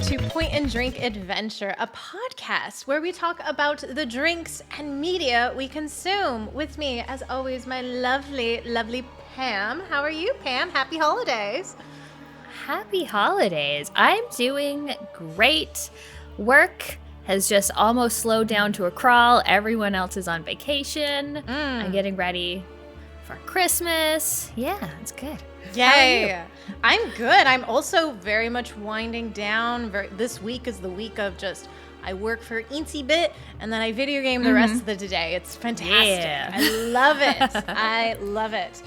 to Point and Drink Adventure, a podcast where we talk about the drinks and media we consume. With me, as always, my lovely, lovely Pam. How are you, Pam? Happy holidays. Happy holidays. I'm doing great. Work has just almost slowed down to a crawl. Everyone else is on vacation. I'm getting ready for Christmas. Yeah, it's good. Yay. I'm good. I'm also very much winding down. This week is the week of just, I work for eensy bit and then I video game the rest of the day. It's fantastic. Yeah. I love it. I love it.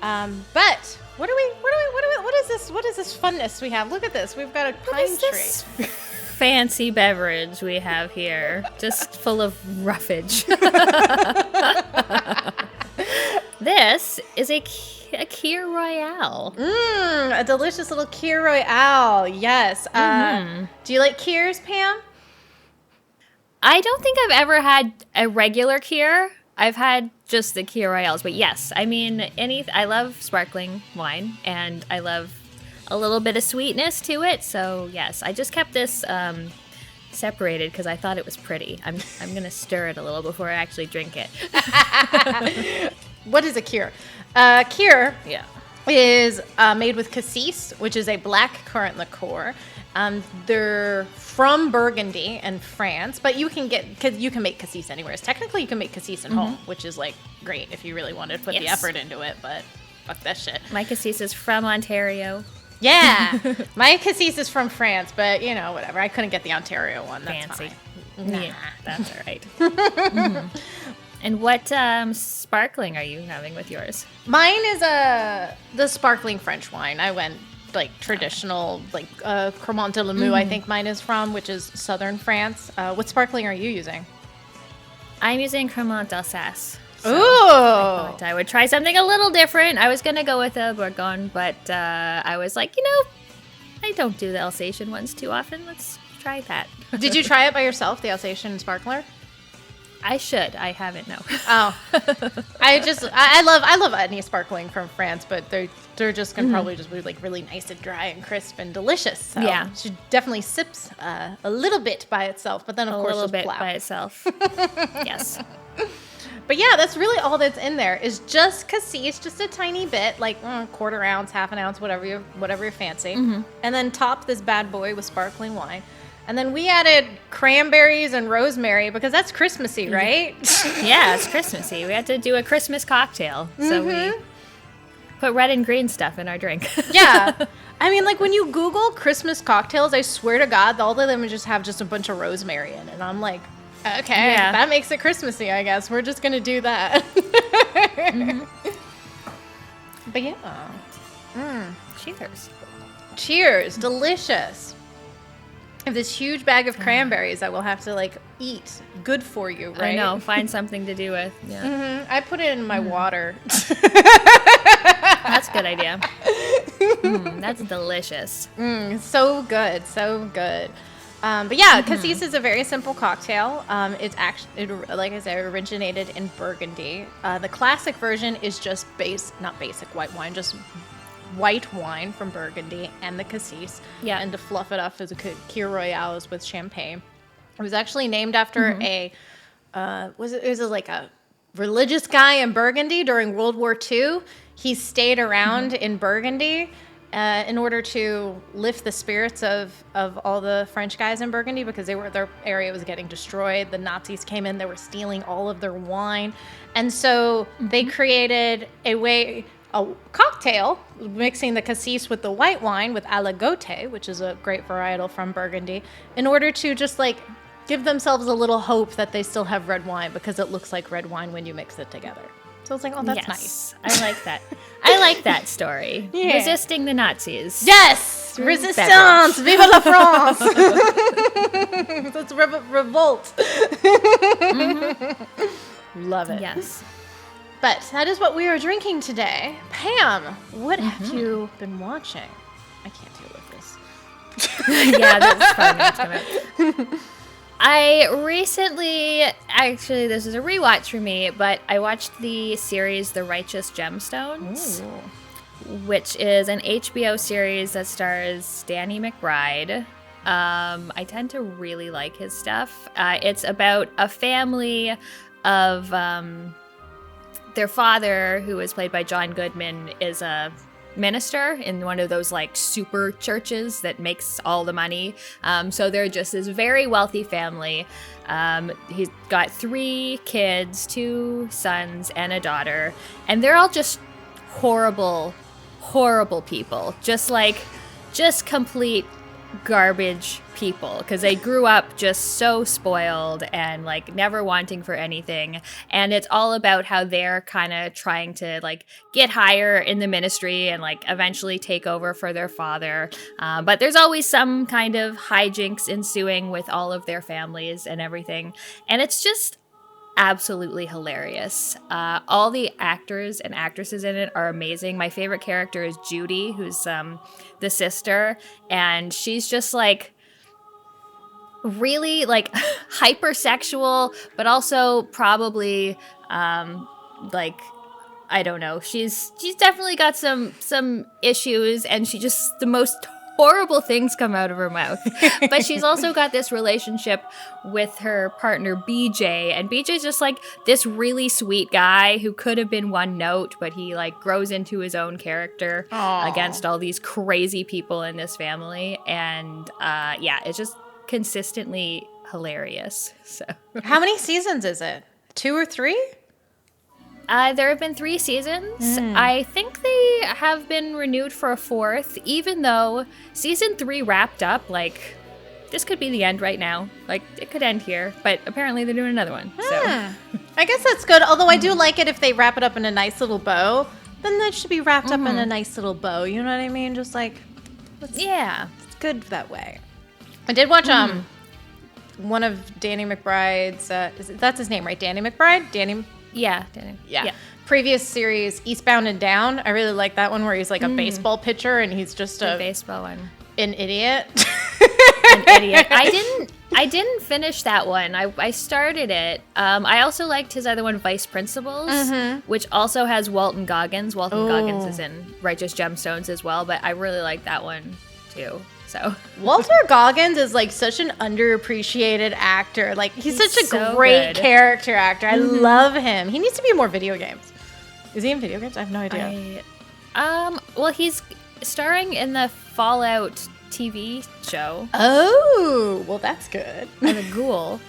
But what is this funness we have? Look at this. We've got a pine tree. Fancy beverage we have here, just full of roughage. This is a Kir Royale. A delicious little Kir Royale. Yes. Do you like Kirs, Pam? I don't think I've ever had a regular Kir. I've had just the Kir Royales, but yes, I mean, I love sparkling wine, and I love a little bit of sweetness to it. So yes, I just kept this separated because I thought it was pretty. I'm gonna stir it a little before I actually drink it. What is a Kir? Kir is made with Cassis, which is a black currant liqueur. They're from Burgundy and France, but you can make Cassis anywhere. Technically, you can make Cassis at home, which is like great if you really wanted to put the effort into it. But fuck that shit. My Cassis is from Ontario. Yeah, my Cassis is from France, but you know, whatever. I couldn't get the Ontario one. That's fancy. Fine. Nah. Yeah, that's all right. And what sparkling are you having with yours? Mine is the sparkling French wine. I went like traditional, like Creme de la Mou, I think mine is from, which is southern France. What sparkling are you using? I'm using Creme d'Alsace. So I thought I would try something a little different. I was going to go with a Bourgogne, but I was like, I don't do the Alsatian ones too often. Let's try that. Did you try it by yourself, the Alsatian sparkler? I should. I haven't, no. Oh. I love any sparkling from France, but they're just going to probably just be like really nice and dry and crisp and delicious. So yeah. Should definitely sips a little bit by itself, but then of course a little bit plow. by itself. Yes. But yeah, that's really all that's in there is just Cassis, just a tiny bit, like quarter ounce, half an ounce, whatever you fancy. And then top this bad boy with sparkling wine. And then we added cranberries and rosemary because that's Christmassy, right? Yeah, it's Christmassy. We had to do a Christmas cocktail. So we put red and green stuff in our drink. Yeah. I mean, like when you Google Christmas cocktails, I swear to God, all of them just have just a bunch of rosemary in it. And I'm like, okay, that makes it Christmassy, I guess. We're just going to do that. But yeah. Cheers. Cheers. Delicious. I have this huge bag of cranberries that we'll have to like eat. Good for you, right? I know. Find something to do with. Yeah. I put it in my water. That's a good idea. That's delicious. So good. So good. But yeah, Cassis is a very simple cocktail. It's actually, like I said, originated in Burgundy. The classic version is just not basic white wine, just white wine from Burgundy and the Cassis. Yeah. And to fluff it up as a Kir Royale is with champagne. It was actually named after it was like a religious guy in Burgundy during World War II. He stayed around in Burgundy in order to lift the spirits of all the French guys in Burgundy because their area was getting destroyed. The Nazis came in, they were stealing all of their wine. And so they created a cocktail mixing the Cassis with the white wine with Alagote, which is a great varietal from Burgundy, in order to just like give themselves a little hope that they still have red wine because it looks like red wine when you mix it together. So it's like, oh, that's nice. I like that. I like that story. Yeah. Resisting the Nazis. Yes! Resistance! Vive la France! Let's revolt. Love it. Yes. But that is what we are drinking today. Pam, what have you been watching? I can't deal with this. Yeah, that's fun. I recently, actually, this is a rewatch for me, but I watched the series The Righteous Gemstones, which is an HBO series that stars Danny McBride. I tend to really like his stuff. It's about a family of their father, who is played by John Goodman, is a minister in one of those like super churches that makes all the money. So they're just this very wealthy family. He's got 3 kids, 2 sons and a daughter, and they're all just horrible people. Just complete garbage people, because they grew up just so spoiled and like never wanting for anything. And it's all about how they're kind of trying to like get higher in the ministry and like eventually take over for their father. But there's always some kind of hijinks ensuing with all of their families and everything. And it's just absolutely hilarious. All the actors and actresses in it are amazing. My favorite character is Judy, who's the sister, and she's just like really like hypersexual, but also probably like, I don't know, she's definitely got some issues, and she just, the most horrible things come out of her mouth. But she's also got this relationship with her partner BJ, and BJ's just like this really sweet guy who could have been one note, but he like grows into his own character against all these crazy people in this family. And yeah, it's just consistently hilarious. So how many seasons is it? 2 or 3? There have been 3 seasons. I think they have been renewed for a 4th, even though season 3 wrapped up. Like, this could be the end right now. Like, it could end here, but apparently they're doing another one. So I guess that's good. Although I do like it if they wrap it up in a nice little bow, then that should be wrapped up in a nice little bow. You know what I mean? Just like, yeah, it's good that way. I did watch one of Danny McBride's. That's his name, right? Danny McBride. Yeah. Previous series, Eastbound and Down. I really like that one where he's like a baseball pitcher and he's just the baseball one. An idiot. An idiot. I didn't finish that one. I started it. I also liked his other one, Vice Principals, which also has Walton Goggins. Goggins is in Righteous Gemstones as well, but I really like that one too. So Walter Goggins is like such an underappreciated actor. Like he's such a so great good. character actor. I love him. He needs to be in more video games. Is he in video games? I have no idea. Well, he's starring in the Fallout TV show. Oh, well, that's good. I'm a ghoul.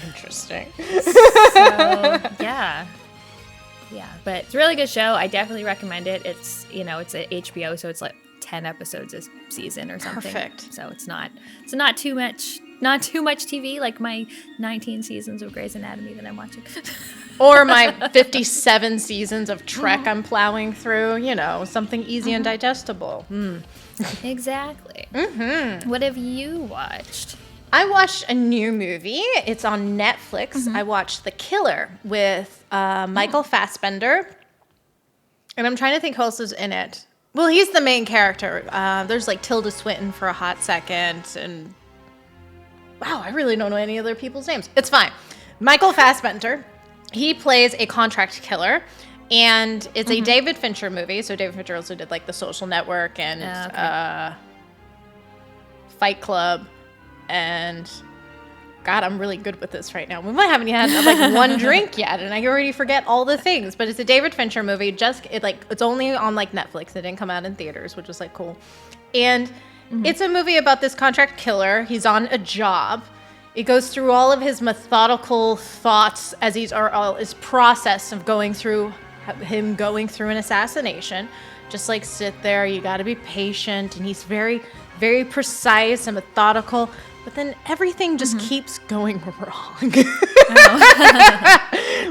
Interesting. So, yeah, but it's a really good show. I definitely recommend it. It's, it's a HBO, so it's like 10 episodes a season or something. Perfect. So it's not too much TV like my 19 seasons of Grey's Anatomy that I'm watching. Or my 57 seasons of Trek I'm plowing through, something easy and digestible. Exactly. What have you watched? I watched a new movie. It's on Netflix. I watched The Killer with Michael Fassbender. And I'm trying to think who else is in it. Well, he's the main character. There's like Tilda Swinton for a hot second. And wow, I really don't know any other people's names. It's fine. Michael Fassbender. He plays a contract killer. And it's a David Fincher movie. So David Fincher also did like The Social Network and Fight Club. And God, I'm really good with this right now. We might haven't had like one drink yet, and I already forget all the things. But it's a David Fincher movie. It's only on like Netflix. It didn't come out in theaters, which was like cool. And it's a movie about this contract killer. He's on a job. It goes through all of his methodical thoughts as his process of going through an assassination. Just like sit there. You got to be patient, and he's very, very precise and methodical. But then everything just keeps going wrong.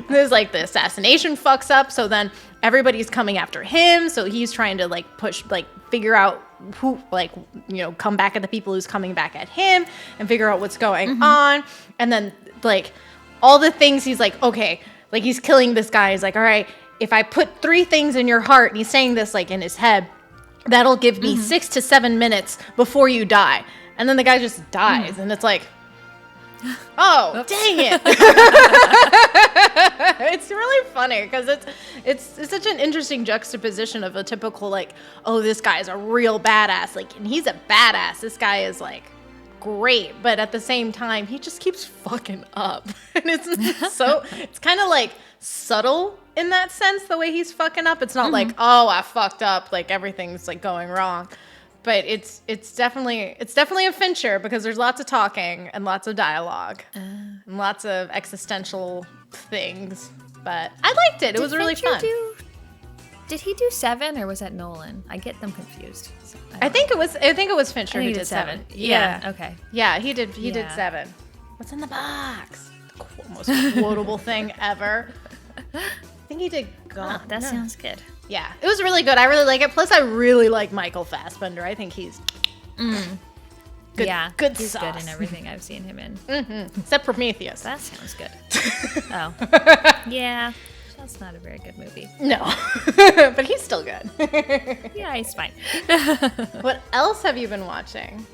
There's like the assassination fucks up. So then everybody's coming after him. So he's trying to like figure out who, come back at the people who's coming back at him and figure out what's going on. And then like all the things he's like, okay, like he's killing this guy. He's like, all right, if I put 3 things in your heart, and he's saying this like in his head, that'll give me 6 to 7 minutes before you die. And then the guy just dies. And it's like, Oh, Oops. dang it. It's really funny because it's such an interesting juxtaposition of a typical, like, oh, this guy is a real badass. Like, and he's a badass. This guy is, like, great. But at the same time, he just keeps fucking up. And it's kind of, like, subtle in that sense, the way he's fucking up. It's not like, oh, I fucked up. Like, everything's, like, going wrong. But it's definitely a Fincher because there's lots of talking and lots of dialogue and lots of existential things. But I liked it. It was really fun. Did he do 7 or was that Nolan? I get them confused. I think it was Fincher who did 7. Yeah. Okay. Yeah, he did 7. What's in the box? The most quotable thing ever. I think he did Gone. That sounds good. Yeah, it was really good. I really like it. Plus, I really like Michael Fassbender. I think he's good. Yeah, good he's sauce. good in everything I've seen him in. Except Prometheus. That sounds good. Oh, yeah, that's not a very good movie. No, but he's still good. Yeah, he's fine. What else have you been watching?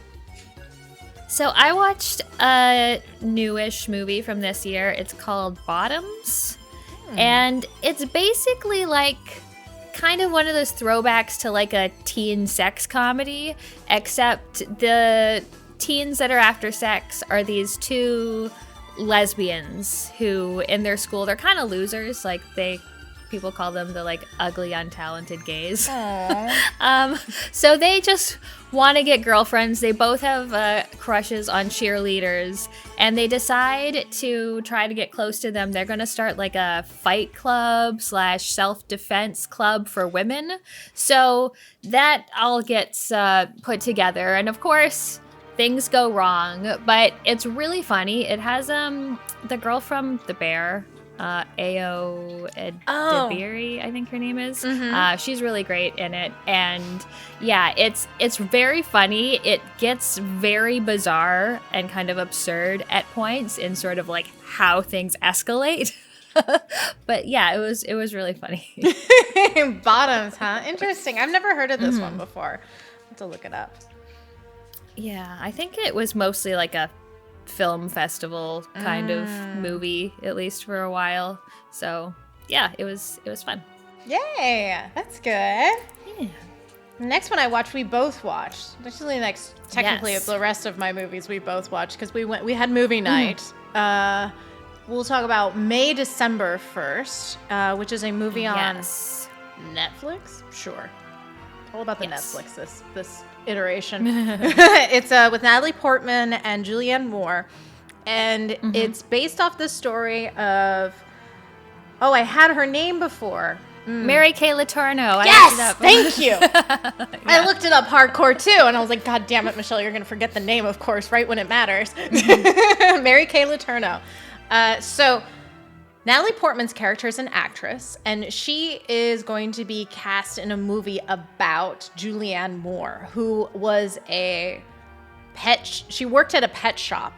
So I watched a newish movie from this year. It's called Bottoms. And it's basically like kind of one of those throwbacks to like a teen sex comedy, except the teens that are after sex are these two lesbians who in their school, they're kind of losers. Like people call them the like ugly, untalented gays. So they just want to get girlfriends. They both have crushes on cheerleaders, and they decide to try to get close to them. They're going to start like a fight club / self-defense club for women. So that all gets put together, and of course things go wrong, but it's really funny. It has the girl from The Bear, Ayo Edebiri, I think her name is. She's really great in it, and yeah, it's very funny. It gets very bizarre and kind of absurd at points in sort of like how things escalate. But yeah, it was really funny. Bottoms, huh? Interesting. I've never heard of this one before. I'll have to look it up. Yeah, I think it was mostly like a film festival kind of movie, at least for a while. So yeah, it was fun. Yay, that's good. Yeah. Next one I watched, we both watched. Actually, technically Yes. the rest of my movies we both watched because we had movie night. We'll talk about May December 1st, which is a movie on Netflix. Sure, all about the Netflix this iteration. It's with Natalie Portman and Julianne Moore, and it's based off the story of I had her name before. Mary Kay Letourneau. Yes, thank you. I looked it up hardcore too, and I was like, God damn it, Michelle, you're gonna forget the name, of course, right when it matters. Mary Kay Letourneau. So Natalie Portman's character is an actress, and she is going to be cast in a movie about Julianne Moore, who was she worked at a pet shop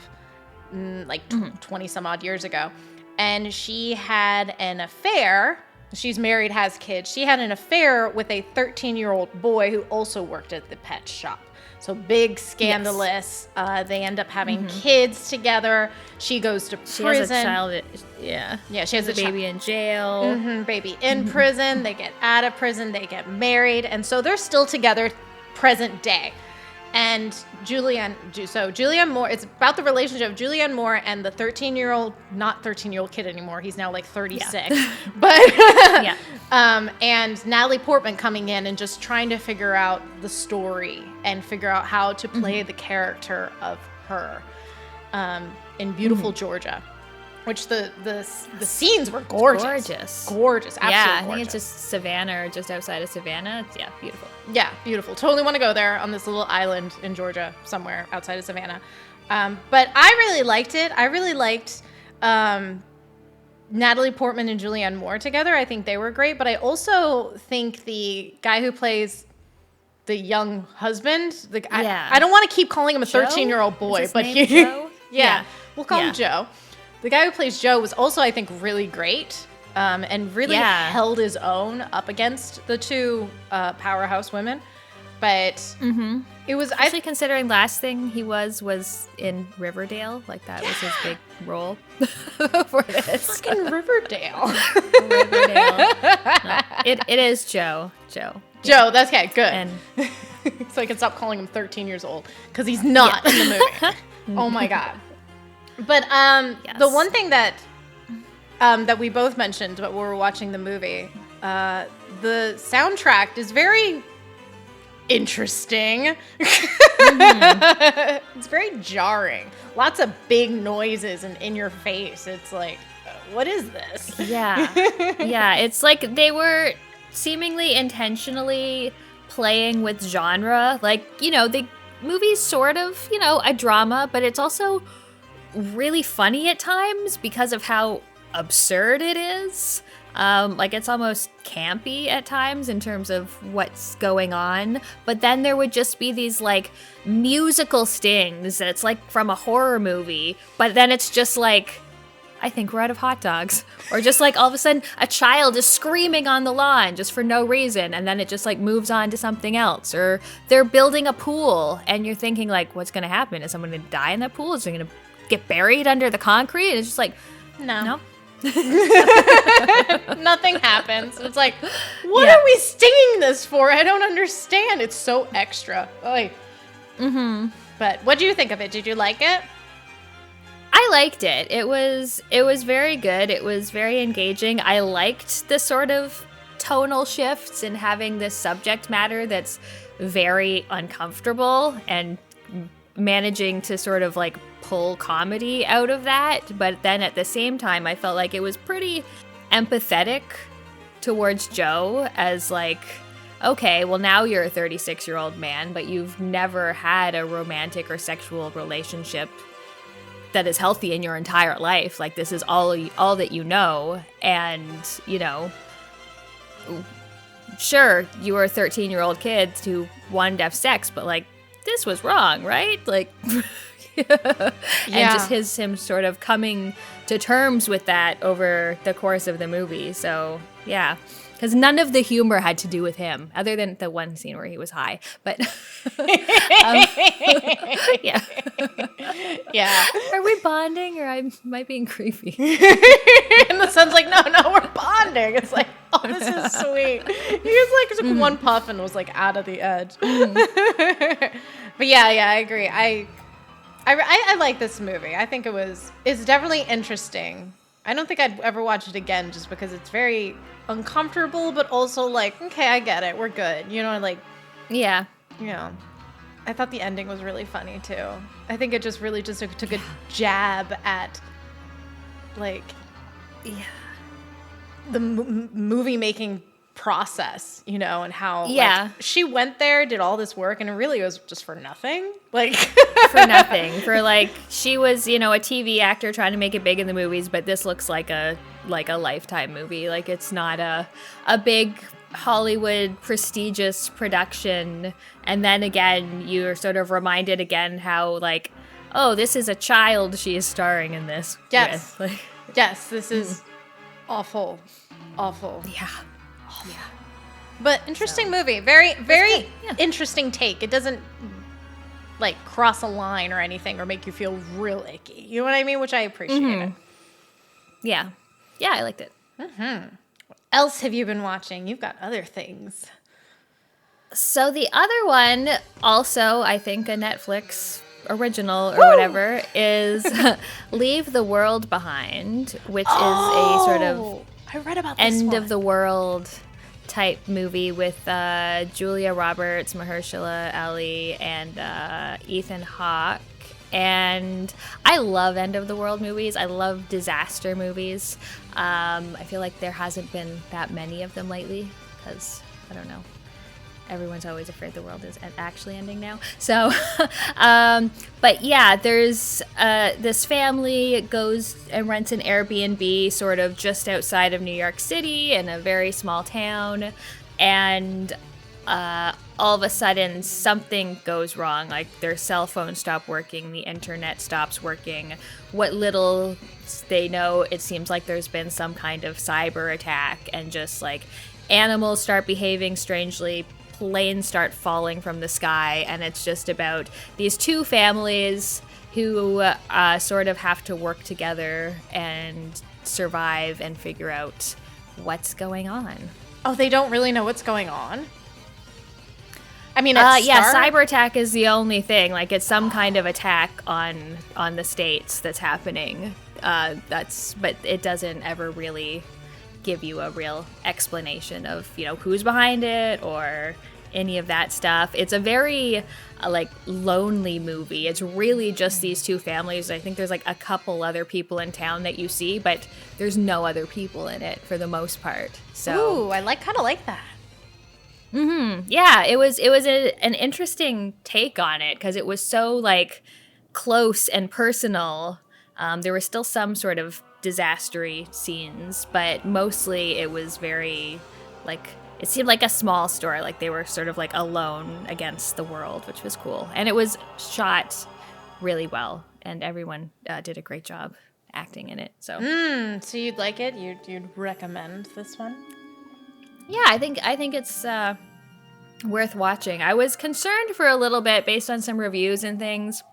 20 some odd years ago, and she had an affair. She's married, has kids. She had an affair with a 13-year-old boy who also worked at the pet shop. So big, scandalous. Yes. They end up having kids together. She goes to prison. She has a child. Yeah, she has a baby in jail. Baby in prison. They get out of prison. They get married. And so they're still together present day. And Julianne Moore, it's about the relationship of Julianne Moore and the 13-year-old, not 13-year-old kid anymore. He's now like 36. Yeah. But, and Natalie Portman coming in and just trying to figure out the story and figure out how to play the character of her in beautiful Georgia. Which the scenes were gorgeous. Gorgeous, absolutely I think gorgeous. it's just Savannah or just outside of Savannah. It's, beautiful. Yeah, beautiful. Totally want to go there on this little island in Georgia somewhere outside of Savannah. But I really liked it. I really liked Natalie Portman and Julianne Moore together. I think they were great. But I also think the guy who plays the young husband, I don't want to keep calling him a 13-year-old boy, but Joe? We'll call him Joe. The guy who plays Joe was also, I think, really great and really held his own up against the two powerhouse women. but it was Actually, considering last thing he was in Riverdale, like that was his big role for this. Fucking Riverdale. Riverdale. No, it is Joe. Joe, that's okay, good. And so I can stop calling him 13 years old because he's not in the movie. Oh my god. But the one thing that we both mentioned when we were watching the movie, the soundtrack is very interesting. It's very jarring. Lots of big noises and in your face. It's like, what is this? Yeah. Yeah, it's like they were seemingly intentionally playing with genre. Like, the movie's sort of, a drama, but it's also really funny at times because of how absurd it is. Like it's almost campy at times in terms of what's going on. But then there would just be these like musical stings that's like from a horror movie. But then it's just like, I think we're out of hot dogs. Or just like all of a sudden a child is screaming on the lawn just for no reason. And then it just like moves on to something else. Or they're building a pool and you're thinking like, what's going to happen? Is someone going to die in that pool? Is it going to get buried under the concrete? And it's just like, no. Nothing happens. It's like, what are we stinging this for? I don't understand. It's so extra. Like, But what do you think of it? Did you like it? I liked it. It was very good. It was very engaging. I liked the sort of tonal shifts and having this subject matter that's very uncomfortable and managing to sort of like pull comedy out of that. But then at the same time, I felt like it was pretty empathetic towards Joe as like, okay, well now you're a 36-year-old man, but you've never had a romantic or sexual relationship that is healthy in your entire life. Like this is all that you know. And, sure, you were a 13-year-old kid who wanted to have sex, but like this was wrong, right? Like, and just him sort of coming to terms with that over the course of the movie. So yeah, because none of the humor had to do with him, other than the one scene where he was high. But yeah. Are we bonding, or am I being creepy? And the son's like, no, we're bonding. It's like, oh, this is sweet. He was like, took one puff and was like out of the edge. But yeah, I agree. I like this movie. I think it's definitely interesting. I don't think I'd ever watch it again just because it's very uncomfortable, but also like, okay, I get it. We're good. Yeah. I thought the ending was really funny too. I think it just really took a jab at like the movie making process, and how like, she went there, did all this work, and it really was just for nothing. Like for nothing. For like she was, a TV actor trying to make it big in the movies, but this looks like a Lifetime movie. Like it's not a big Hollywood prestigious production. And then again, you're sort of reminded again how like, oh, this is a child she is starring in this. Yes. With. Like, yes, this is awful. Yeah. Yeah. But interesting movie. Very, very interesting take. It doesn't like cross a line or anything or make you feel real icky. You know what I mean? Which I appreciate. Yeah. Yeah, I liked it. What else have you been watching? You've got other things. So the other one, also, I think a Netflix original or whatever, is Leave the World Behind, which is a sort of I read about this end of the world type movie with Julia Roberts, Mahershala Ali, and Ethan Hawke. And I love end of the world movies. I love disaster movies. I feel like there hasn't been that many of them lately because, I don't know, everyone's always afraid the world is actually ending now. So, but yeah, there's this family goes and rents an Airbnb sort of just outside of New York City in a very small town. And all of a sudden something goes wrong. Like their cell phones stop working, the internet stops working. What little they know, it seems like there's been some kind of cyber attack, and just like animals start behaving strangely. planes start falling from the sky, and it's just about these two families who sort of have to work together and survive and figure out what's going on. Oh, they don't really know what's going on? I mean, cyber attack is the only thing. Like, it's some kind of attack on the states that's happening. But it doesn't ever really give you a real explanation of, who's behind it or any of that stuff. It's a very lonely movie. It's really just these two families. I think there's like a couple other people in town that you see, but there's no other people in it for the most part. So ooh, I kind of like that. Mm-hmm. Yeah, it was an interesting take on it because it was so close and personal. There were still some sort of disastery scenes, but mostly it was very it seemed like a small story. Like they were sort of alone against the world, which was cool. And it was shot really well, and everyone did a great job acting in it. So so you'd like it? You'd recommend this one? Yeah, I think it's worth watching. I was concerned for a little bit based on some reviews and things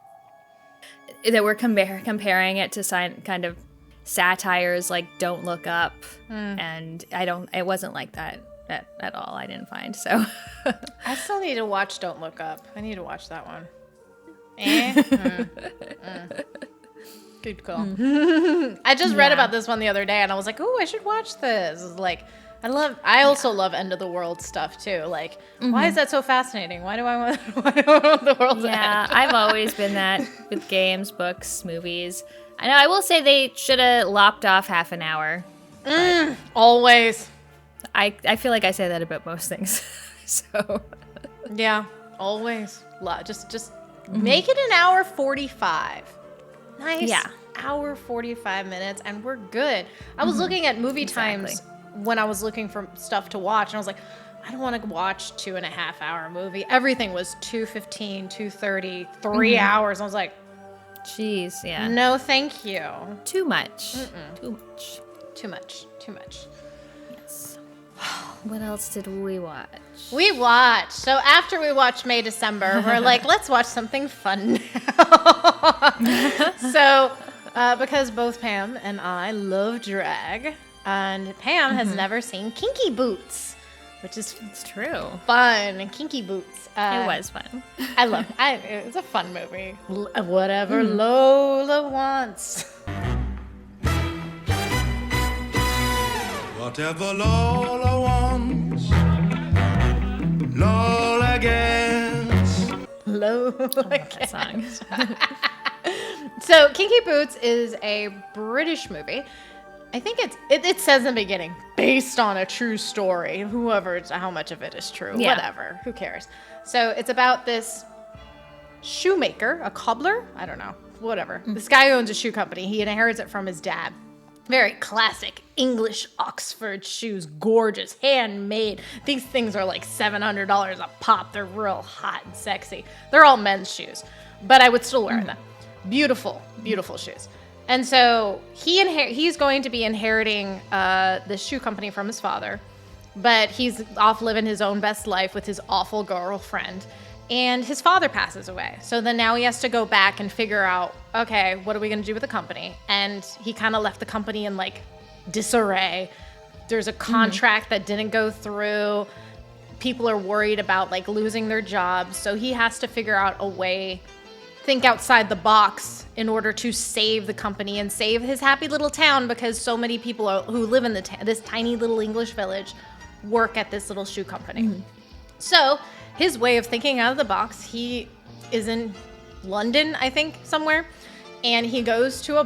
that were comparing it to kind of satires like Don't Look Up, and it wasn't like that at all. I didn't find so. I still need to watch Don't Look Up. I need to watch that one. Good call. I just read about this one the other day, and I was like, "Oh, I should watch this." I also love end of the world stuff too. Why is that so fascinating? Why do I want the world to end? Yeah, I've always been that with games, books, movies. I know. I will say they should have lopped off half an hour. Always. I feel like I say that about most things. So. Yeah, always. Just make it an hour 45. Nice. Yeah. Hour 45 minutes, and we're good. I was looking at movie times when I was looking for stuff to watch, and I was like, I don't want to watch 2.5 hour movie. Everything was 2:15, 2:30, 3 hours. I was like, jeez, yeah. No, thank you. Too much. Too much. Yes. What else did we watch? We watched. So after we watched May December, we're like, let's watch something fun now. So because both Pam and I love drag, and Pam has never seen Kinky Boots, which is true. Fun. Kinky Boots. It was fun. I love it. It's a fun movie. Whatever Lola wants. Whatever Lola wants, Lola gets. Lola that song. So Kinky Boots is a British movie. I think it says in the beginning, based on a true story. How much of it is true, whatever, who cares? So it's about this shoemaker, a cobbler, I don't know, whatever. This guy who owns a shoe company. He inherits it from his dad. Very classic English Oxford shoes, gorgeous, handmade. These things are like $700 a pop. They're real hot and sexy. They're all men's shoes, but I would still wear them. Beautiful, beautiful shoes. And so he's going to be inheriting the shoe company from his father, but he's off living his own best life with his awful girlfriend. And his father passes away. So then now he has to go back and figure out, okay, what are we going to do with the company? And he kind of left the company in disarray. There's a contract that didn't go through. People are worried about losing their jobs. So he has to figure out a way, think outside the box in order to save the company and save his happy little town, because so many people who live in this tiny little English village work at this little shoe company. So his way of thinking out of the box, he is in London, I think, somewhere, and he goes to a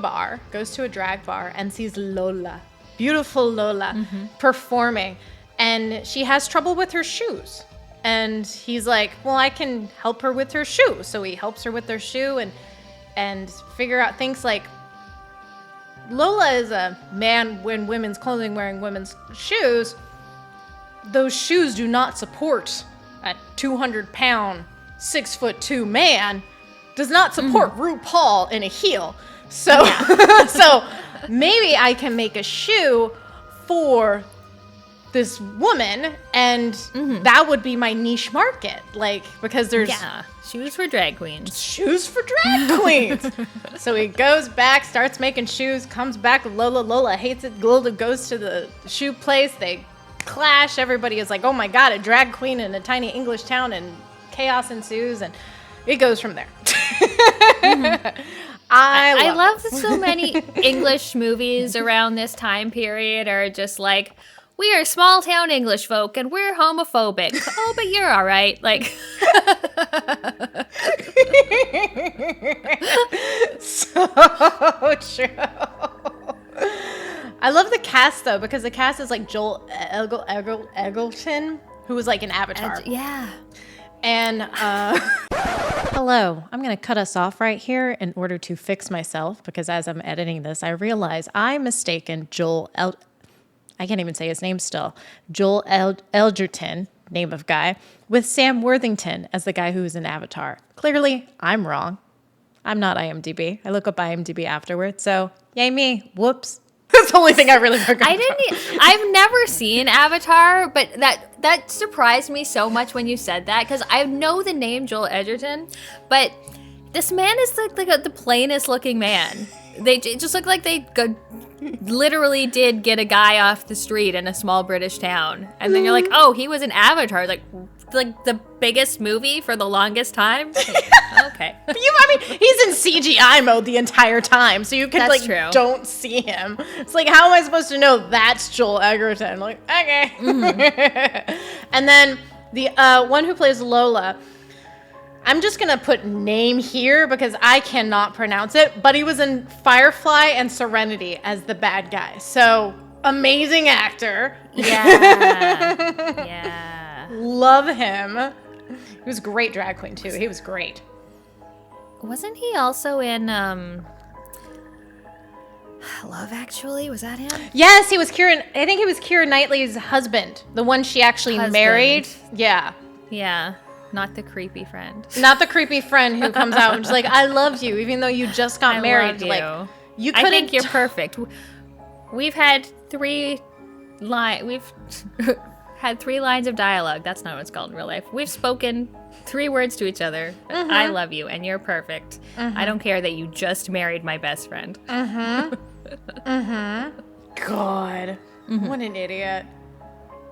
drag bar, and sees Lola, beautiful Lola, performing, and she has trouble with her shoes. And he's like, well, I can help her with her shoe. So he helps her with her shoe and figure out things like Lola is a man in women's clothing wearing women's shoes. Those shoes do not support a 200-pound, 6'2" man. Does not support RuPaul in a heel. So, so maybe I can make a shoe for this woman, and that would be my niche market, like, because there's shoes for drag queens. Shoes for drag queens. So he goes back, starts making shoes, comes back. Lola hates it. Lola goes to the shoe place. They clash. Everybody is like, oh my God, a drag queen in a tiny English town, and chaos ensues, and it goes from there. I love that so many English movies around this time period are just like, we are small town English folk and we're homophobic. Oh, but you're all right. Like, so true. I love the cast though, because the cast is like Joel Egerton, who was like an Avatar. Yeah. And hello, I'm going to cut us off right here in order to fix myself, because as I'm editing this, I realize I mistaken I can't even say his name still, Joel Edgerton, name of guy, with Sam Worthington as the guy who was in Avatar. Clearly, I'm wrong. I'm not IMDb. I look up IMDb afterwards, so yay me. Whoops. That's the only thing I really forgot. I've never seen Avatar, but that surprised me so much when you said that, because I know the name Joel Edgerton, but this man is like the plainest looking man. They just look like they literally did get a guy off the street in a small British town, and then you're like, oh, he was in Avatar, like the biggest movie for the longest time. Like, okay. He's in CGI mode the entire time, so you can true. Don't see him. It's like, how am I supposed to know that's Joel Egerton? Like, okay. And then the one who plays Lola, I'm just gonna put name here because I cannot pronounce it, but he was in Firefly and Serenity as the bad guy. So amazing actor. Yeah. Love him. He was a great drag queen too. He was great. Wasn't he also in Love Actually? Was that him? Yes, he was I think he was Keira Knightley's husband, the one she actually married. Yeah. Yeah. Not the creepy friend. Not the creepy friend who comes out and is like, I love you, even though you just got married. Love you. Like, you couldn't. I think you're perfect. We've had three lines of dialogue. That's not what it's called in real life. We've spoken 3 words to each other. I love you, and you're perfect. I don't care that you just married my best friend. God. What an idiot.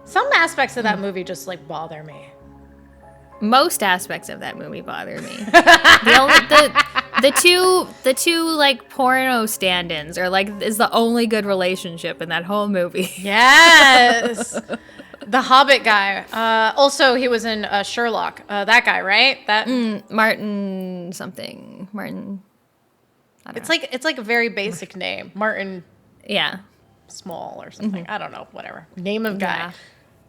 Some aspects of that movie just, like, bother me. Most aspects of that movie bother me. the two like porno stand-ins is the only good relationship in that whole movie. Yes. The Hobbit guy. Also, he was in Sherlock. That guy, right? That Martin something. Martin. It's like a very basic name. Martin. Yeah. Small or something. I don't know. Whatever. Name of guy. Yeah.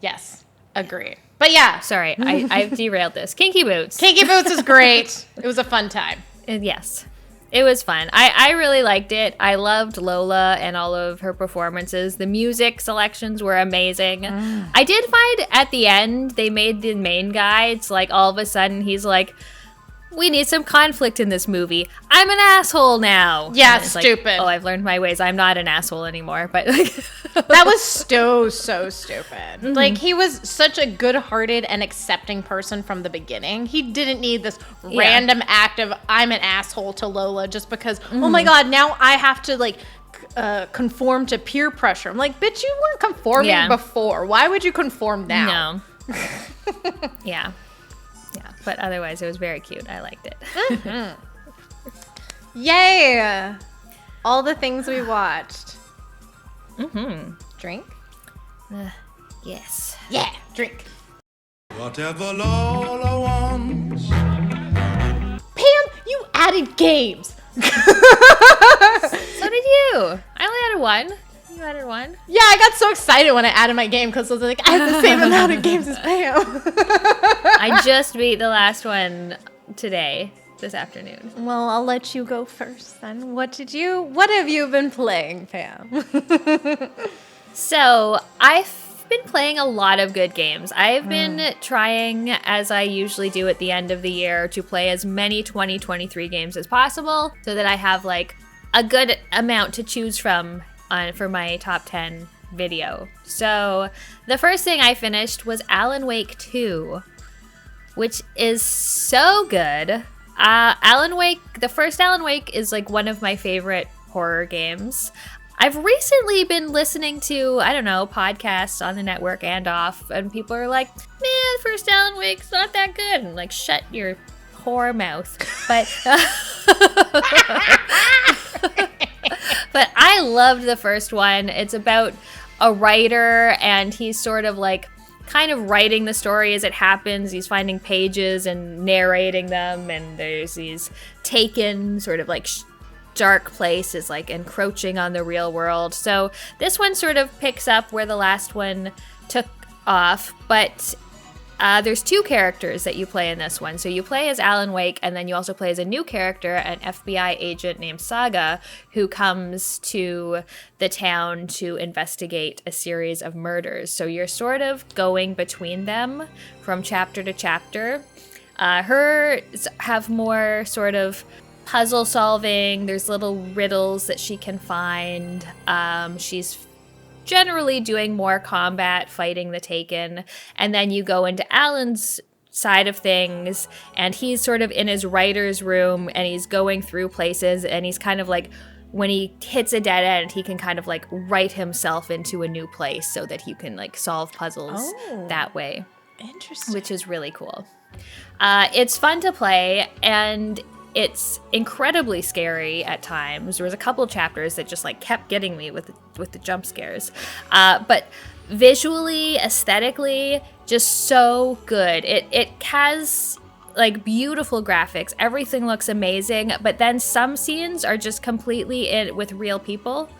Yes. Agree. But yeah. Sorry, I've derailed this. Kinky Boots. Kinky Boots is great. It was a fun time. Yes. It was fun. I really liked it. I loved Lola and all of her performances. The music selections were amazing. I did find at the end, they made the main guy, it's like all of a sudden he's like, we need some conflict in this movie. I'm an asshole now. Yeah, stupid. Like, oh, I've learned my ways. I'm not an asshole anymore. But like, that was so stupid. Like, he was such a good-hearted and accepting person from the beginning. He didn't need this random act of I'm an asshole to Lola just because, oh my God, now I have to like conform to peer pressure. I'm like, bitch, you weren't conforming before. Why would you conform now? No. Yeah. But otherwise, it was very cute. I liked it. Yay! All the things we watched. Drink? Yes. Yeah, drink. Whatever Lola wants. Pam, you added games. So did you. I only added one. You added one? Yeah, I got so excited when I added my game because I was like, I have the same amount of games as Pam. I just beat the last one this afternoon. Well, I'll let you go first then. What have you been playing, Pam? So, I've been playing a lot of good games. I've been trying, as I usually do at the end of the year, to play as many 2023 games as possible so that I have like a good amount to choose from for my top 10 video. So the first thing I finished was Alan Wake 2, which is so good. The first Alan Wake is like one of my favorite horror games. I've recently been listening to, I don't know, podcasts on the network and off, and people are like, man, first Alan Wake's not that good. And like, shut your whore mouth. But but I loved the first one. It's about a writer, and he's sort of like kind of writing the story as it happens. He's finding pages and narrating them, and there's these taken sort of like dark places like encroaching on the real world. So this one sort of picks up where the last one took off, but there's two characters that you play in this one. So you play as Alan Wake, and then you also play as a new character, an FBI agent named Saga, who comes to the town to investigate a series of murders. So you're sort of going between them from chapter to chapter. Hers have more sort of puzzle solving. There's little riddles that she can find. She's generally doing more combat, fighting the Taken. And then you go into Alan's side of things, and he's sort of in his writer's room, and he's going through places, and he's kind of like, when he hits a dead end, he can kind of like write himself into a new place so that he can like solve puzzles that way. Interesting. Which is really cool. It's fun to play, and it's incredibly scary at times. There was a couple chapters that just like kept getting me with the jump scares. But visually, aesthetically, just so good. It has like beautiful graphics. Everything looks amazing. But then some scenes are just completely in with real people.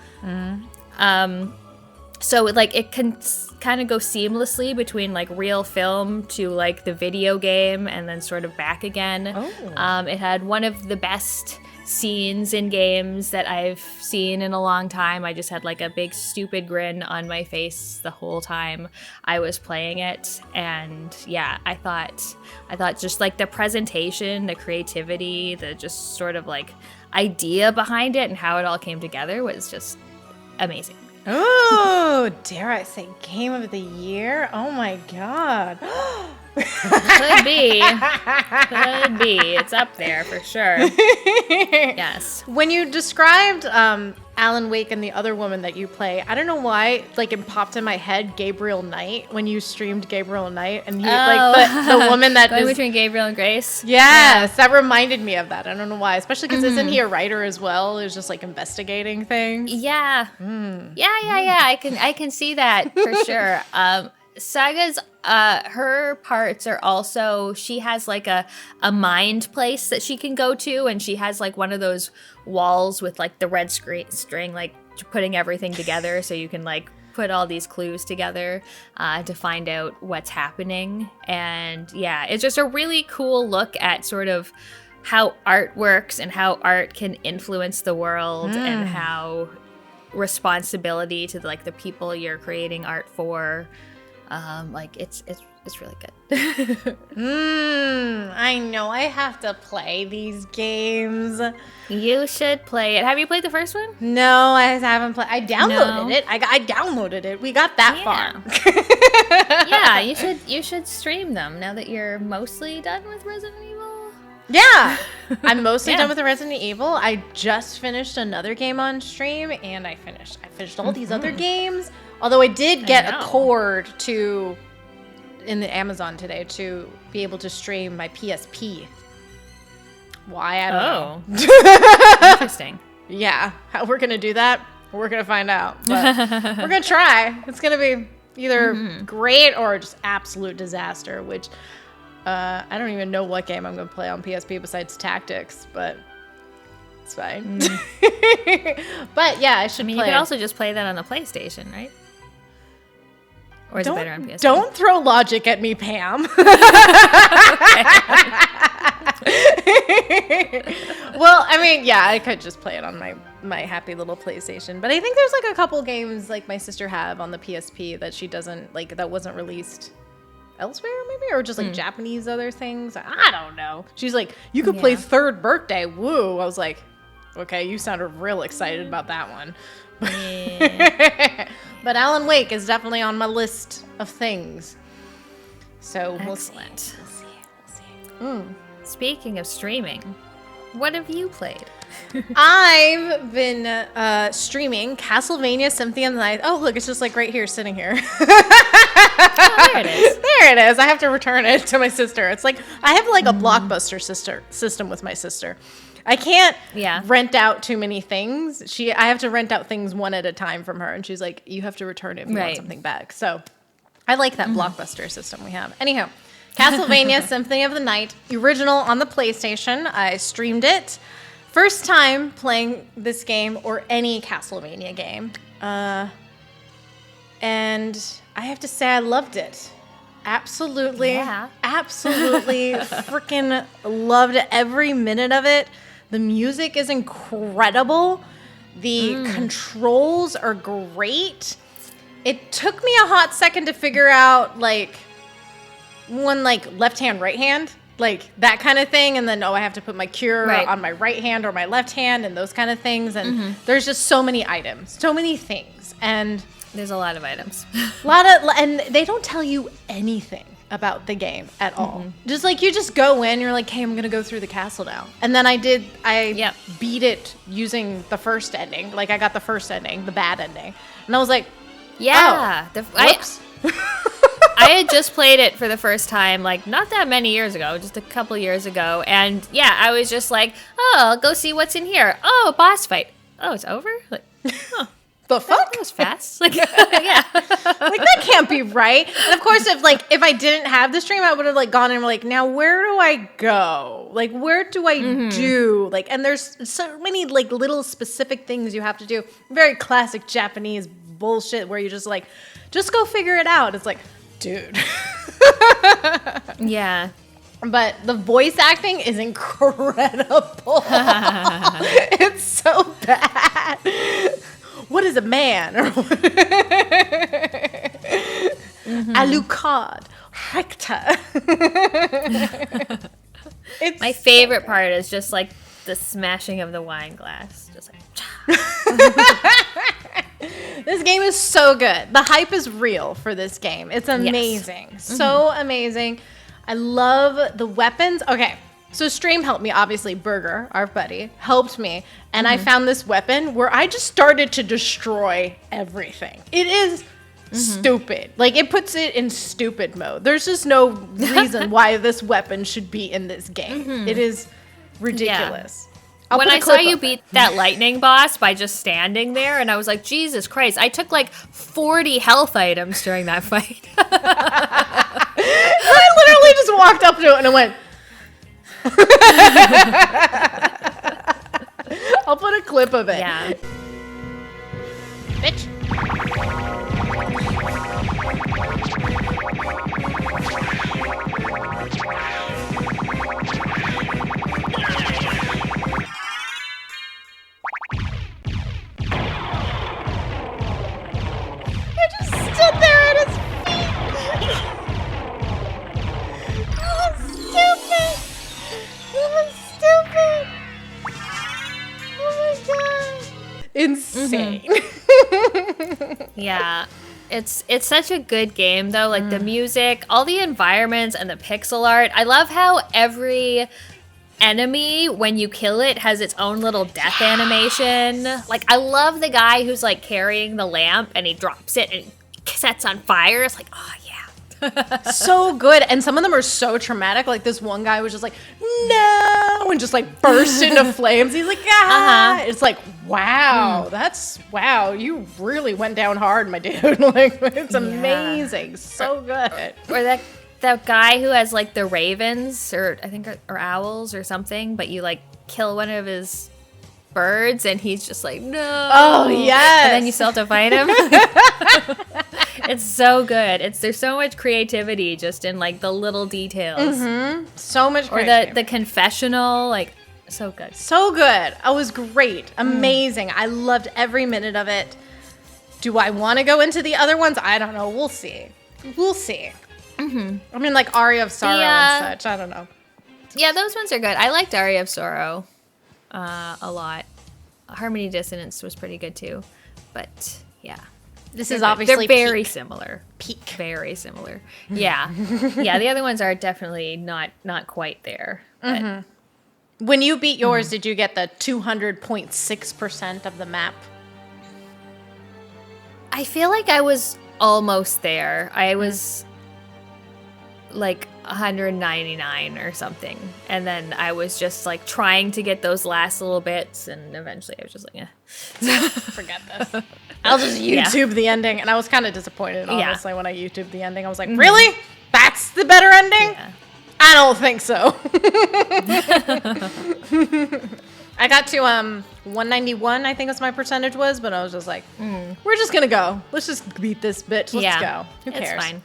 So like it can kind of go seamlessly between like real film to like the video game and then sort of back again. It had one of the best scenes in games that I've seen in a long time. I just had like a big stupid grin on my face the whole time I was playing it. And yeah, I thought just like the presentation, the creativity, the just sort of like idea behind it and how it all came together was just amazing. Oh, dare I say game of the year? Oh my god. Could be. It's up there for sure. Yes. When you described Alan Wake and the other woman that you play, I don't know why, like it popped in my head Gabriel Knight when you streamed Gabriel Knight, and he like the woman that going is between Gabriel and Grace. Yes, that reminded me of that. I don't know why, especially because isn't he a writer as well? Is just like investigating things. Yeah. Yeah. I can see that for sure. Saga's her parts are also, she has like a mind place that she can go to, and she has like one of those walls with like the red string like putting everything together so you can like put all these clues together to find out what's happening. And yeah, it's just a really cool look at sort of how art works and how art can influence the world and how responsibility to like the people you're creating art for. Like it's really good. I know I have to play these games. You should play it. Have you played the first one? No, I haven't played. I downloaded it. I downloaded it. We got that far. Yeah, you should stream them now that you're mostly done with Resident Evil. Yeah, I'm mostly done with the Resident Evil. I just finished another game on stream, and I finished all these other games. Although I did get a cord in the Amazon today to be able to stream my PSP. Why? I don't know. Interesting. Yeah. How we're going to do that, we're going to find out. But we're going to try. It's going to be either great or just absolute disaster, which I don't even know what game I'm going to play on PSP besides Tactics, but it's fine. But yeah, I should play. You could also just play that on the PlayStation, right? Or is it better on PS4? Don't throw logic at me, Pam. Well, I mean, yeah, I could just play it on my happy little PlayStation. But I think there's like a couple games like my sister have on the PSP that she doesn't like, that wasn't released elsewhere maybe, or just like Japanese other things. I don't know. She's like, you could play Third Birthday. Woo. I was like, okay, you sounded real excited about that one. But Alan Wake is definitely on my list of things. So Excellent. we'll see. Speaking of streaming, what have you played? I've been streaming Castlevania Symphony of the Night. Oh, look, it's just like right here, sitting here. Oh, there it is. There it is. I have to return it to my sister. It's like I have like a Blockbuster system with my sister. I can't rent out too many things. I have to rent out things one at a time from her, and she's like, "You have to return it if you want something back." So I like that Blockbuster system we have. Anyhow, Castlevania Symphony of the Night, original on the PlayStation. I streamed it. First time playing this game or any Castlevania game. And I have to say I loved it. Absolutely. Yeah. Absolutely freaking loved every minute of it. The music is incredible. The controls are great. It took me a hot second to figure out like one like left hand, right hand. Like that kind of thing, and then I have to put my cure on my right hand or my left hand, and those kind of things. And there's just so many items, so many things, and there's a lot of items. And they don't tell you anything about the game at all. Just like you just go in, you're like, hey, I'm gonna go through the castle now, and then I beat it using the first ending. Like I got the first ending, the bad ending, and I was like, whoops. I had just played it for the first time, like, not that many years ago, just a couple years ago. And, yeah, I was just like, oh, I'll go see what's in here. Oh, a boss fight. Oh, it's over? Like, huh. The fuck? That was fast. Like, yeah. Like, that can't be right. And, of course, if I didn't have the stream, I would have, like, gone and, like, now where do I go? Like, where do I do? Like, and there's so many, like, little specific things you have to do. Very classic Japanese bullshit where you just, like, just go figure it out. It's like, dude. Yeah. But the voice acting is incredible. It's so bad. What is a man? Alucard. Hector. My favorite part is just like the smashing of the wine glass. Just like, this game is so good. The hype is real for this game. It's amazing. Yes. So amazing. I love the weapons. Okay, so Stream helped me. Obviously, Burger, our buddy, helped me. And I found this weapon where I just started to destroy everything. It is stupid. Like, it puts it in stupid mode. There's just no reason why this weapon should be in this game. It is ridiculous. Yeah. When I saw you beat that lightning boss by just standing there, and I was like, Jesus Christ, I took like 40 health items during that fight. I literally just walked up to it and I went. I'll put a clip of it. Yeah. Bitch. Stood there at his feet. That was stupid. Oh my god. Insane. Yeah. It's such a good game though, like the music, all the environments and the pixel art. I love how every enemy, when you kill it, has its own little death animation. Like, I love the guy who's like carrying the lamp and he drops it and sets on fire. It's like, oh yeah. So good. And some of them are so traumatic. Like this one guy was just like, no, and just like burst into flames. He's like, ah. It's like, wow, wow, you really went down hard, my dude. Like, it's amazing. So good. Or that guy who has like the ravens or I think or owls or something, but you like kill one of his birds and he's just like, no. Oh yes. And then you still have to fight him. It's so good. There's so much creativity just in like the little details. So much creativity. Or the confessional, like so good. So good. It was great. Amazing. I loved every minute of it. Do I want to go into the other ones? I don't know. We'll see. I mean, like Aria of Sorrow and such. I don't know. Yeah, those ones are good. I liked Aria of Sorrow a lot. Harmony Dissonance was pretty good too. But yeah. This is obviously they're very peak. similar. Peak. Very similar. Yeah. Yeah, the other ones are definitely not quite there. But When you beat yours, did you get the 200.6% of the map? I feel like I was almost there. I was like 199 or something. And then I was just like trying to get those last little bits, and eventually I was just like, Forget this. I'll just YouTube the ending. And I was kind of disappointed, honestly, when I YouTubed the ending. I was like, really? That's the better ending? Yeah. I don't think so. I got to 191, I think was my percentage was, but I was just like, we're just going to go. Let's just beat this bitch. Let's go. Who cares? It's fine.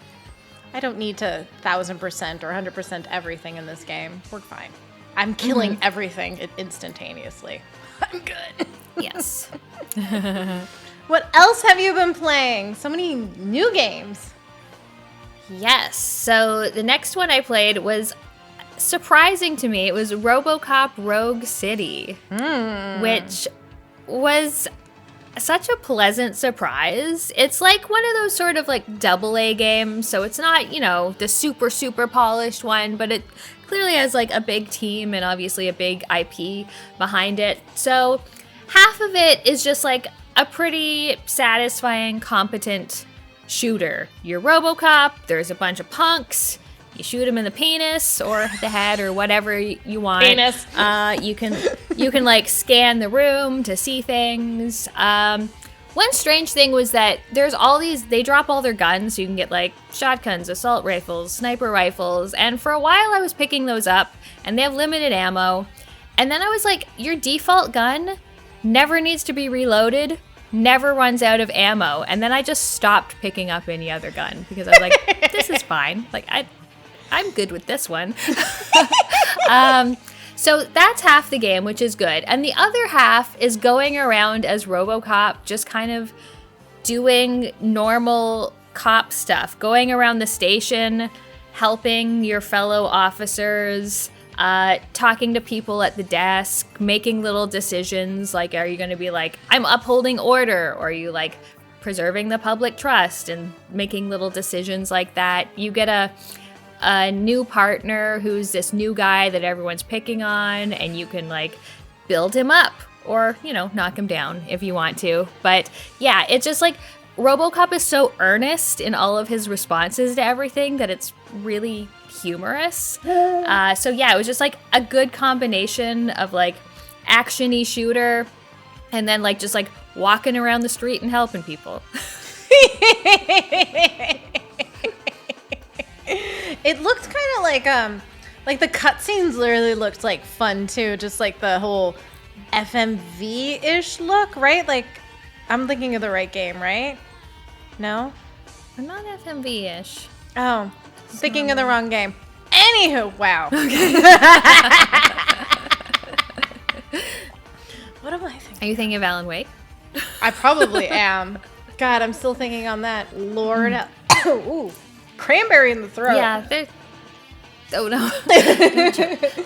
I don't need to 1,000% or 100% everything in this game. We're fine. I'm killing everything instantaneously. I'm good. Yes. What else have you been playing? So many new games. Yes. So the next one I played was surprising to me. It was Robocop Rogue City, which was such a pleasant surprise. It's like one of those sort of like AA games, so it's not, the super, super polished one, but it clearly has like a big team and obviously a big IP behind it. So half of it is just like a pretty satisfying, competent shooter. You're Robocop, there's a bunch of punks, you shoot them in the penis or the head or whatever you want. Penis. You can like scan the room to see things. One strange thing was that there's all these, they drop all their guns, so you can get like shotguns, assault rifles, sniper rifles, and for a while I was picking those up, and they have limited ammo, and then I was like, your default gun never needs to be reloaded, never runs out of ammo, and then I just stopped picking up any other gun, because I was like, this is fine, like I'm good with this one. So that's half the game, which is good. And the other half is going around as Robocop, just kind of doing normal cop stuff, going around the station, helping your fellow officers, talking to people at the desk, making little decisions, like are you going to be like, I'm upholding order, or are you like preserving the public trust, and making little decisions like that. You get a new partner who's this new guy that everyone's picking on, and you can like build him up or, knock him down if you want to. But yeah, it's just like Robocop is so earnest in all of his responses to everything that it's really humorous. So yeah, it was just like a good combination of like action-y shooter and then like just like walking around the street and helping people. It looked kind of like the cutscenes literally looked like fun too, just like the whole FMV-ish look, right? Like, I'm thinking of the right game, right? No? I'm not FMV-ish. Oh, thinking of the wrong game. Anywho, wow. Okay. What am I thinking? Are you thinking of Alan Wake? I probably am. God, I'm still thinking on that. Lord. Ooh. Cranberry in the throat. Yeah, they're... Oh, no.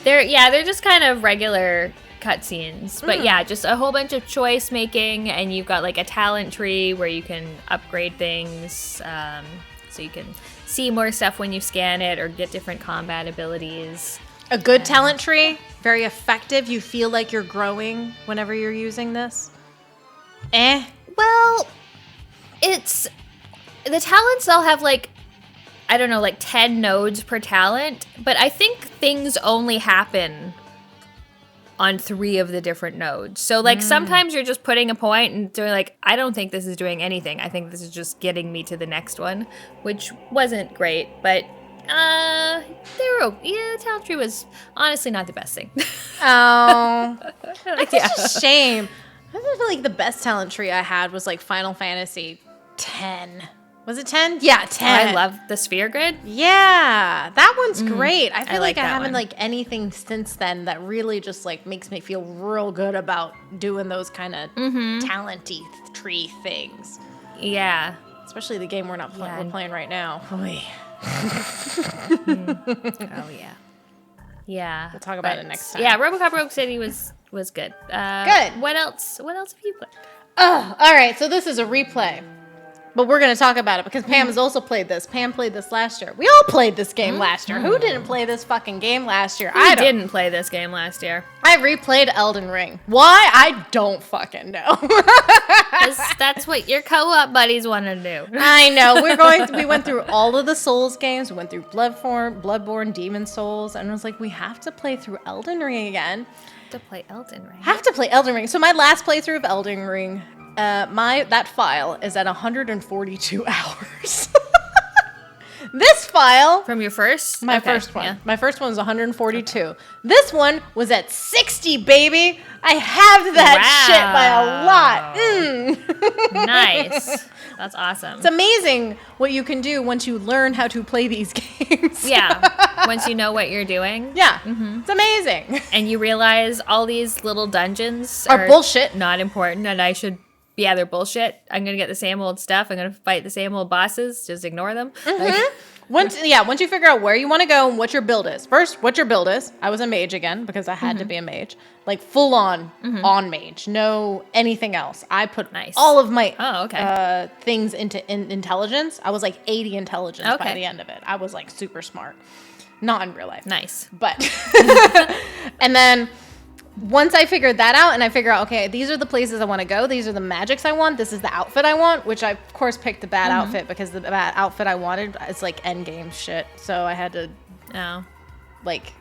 They're just kind of regular cutscenes. But yeah, just a whole bunch of choice making, and you've got like a talent tree where you can upgrade things, so you can see more stuff when you scan it or get different combat abilities. A good talent tree, very effective. You feel like you're growing whenever you're using this. Well, it's... The talents, they'll have like, I don't know, like 10 nodes per talent, but I think things only happen on 3 of the different nodes. So like sometimes you're just putting a point and doing like, I don't think this is doing anything. I think this is just getting me to the next one, which wasn't great, but they were okay. Yeah, the talent tree was honestly not the best thing. Oh, that's such a shame. I feel like the best talent tree I had was like Final Fantasy 10. Was it 10? Yeah, 10. I love the sphere grid. Yeah, that one's great. I feel like I haven't one. like anything since then that really just like makes me feel real good about doing those kind of talenty tree things. Yeah. Especially the game we're playing right now. Oh yeah. Yeah. We'll talk about it next time. Yeah, Robocop Rogue City was good. Good. What else have you played? Oh, all right. So this is a replay. But we're going to talk about it because Pam has also played this. Pam played this last year. We all played this game last year. Who didn't play this fucking game last year? I didn't play this game last year. I replayed Elden Ring. Why? I don't fucking know. Because that's what your co-op buddies want to do. I know. We went through all of the Souls games. We went through Bloodborne, Demon Souls, and I was like, we have to play through Elden Ring again. To play Elden Ring. Have to play Elden Ring. So my last playthrough of Elden Ring, that file is at 142 hours. This file From your first? My first one. Yeah. My first one was 142. Okay. This one was at 60, baby. I have that shit by a lot. Nice. That's awesome. It's amazing what you can do once you learn how to play these games. Yeah. Once you know what you're doing. Yeah. It's amazing. And you realize all these little dungeons are bullshit. Not important, and I should... Yeah, they're bullshit. I'm going to get the same old stuff. I'm going to fight the same old bosses. Just ignore them. Once you figure out where you want to go and what your build is. First, what your build is. I was a mage again because I had to be a mage. Like full on mage. No anything else. I put all of my things into intelligence. I was like 80 intelligence by the end of it. I was like super smart. Not in real life. Nice. But, and then... Once I figured that out and I figure out, okay, these are the places I want to go. These are the magics I want. This is the outfit I want, which I, of course, picked the bad outfit because the bad outfit I wanted is like endgame shit. So I had to, like,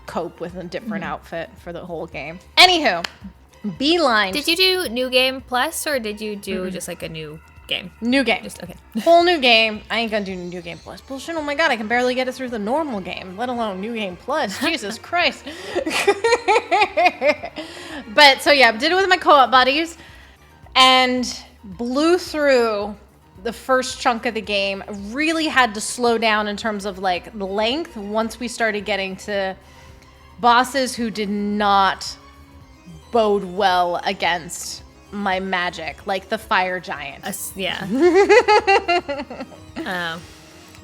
cope with a different outfit for the whole game. Anywho, Beeline. Did you do New Game Plus or did you do just like a new game? New game. Just okay. Whole new game. I ain't gonna do New Game Plus. Bullshit. Oh my god, I can barely get it through the normal game, let alone New Game Plus. Jesus Christ. But so yeah, did it with my co-op buddies and blew through the first chunk of the game. Really had to slow down in terms of like the length once we started getting to bosses who did not bode well against my magic, like the fire giant. Yeah.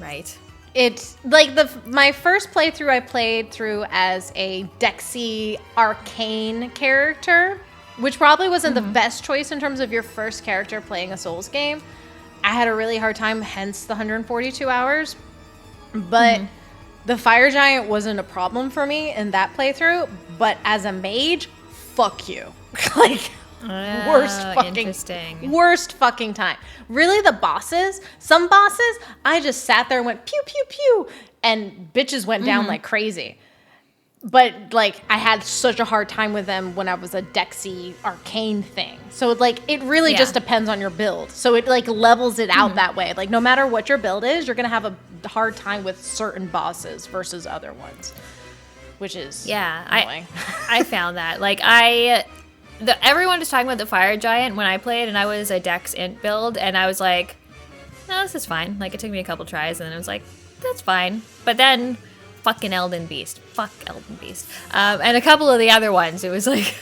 Right. It's like my first playthrough I played through as a Dexy arcane character, which probably wasn't the best choice in terms of your first character playing a Souls game. I had a really hard time, hence the 142 hours. But the fire giant wasn't a problem for me in that playthrough. But as a mage, fuck you. Like... worst fucking time. Really, the bosses, some bosses, I just sat there and went pew, pew, pew, and bitches went down like crazy. But, like, I had such a hard time with them when I was a Dexy arcane thing. So, like, it really just depends on your build. So it, like, levels it out that way. Like, no matter what your build is, you're going to have a hard time with certain bosses versus other ones. Which is annoying. I found that. Like, everyone was talking about the fire giant when I played, and I was a Dex int build, and I was like, no, this is fine. Like, it took me a couple tries, and then I was like, that's fine. But then, fucking Elden Beast. Fuck Elden Beast. And a couple of the other ones, it was like...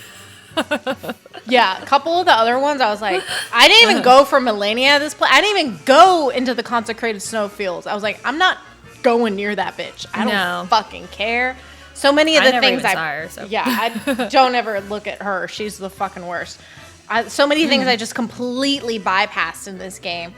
Yeah, a couple of the other ones, I was like, I didn't even go for Melania this play. I didn't even go into the consecrated snowfields. I was like, I'm not going near that bitch. I don't fucking care. So many of the things I don't ever look at her. She's the fucking worst. So many things I just completely bypassed in this game.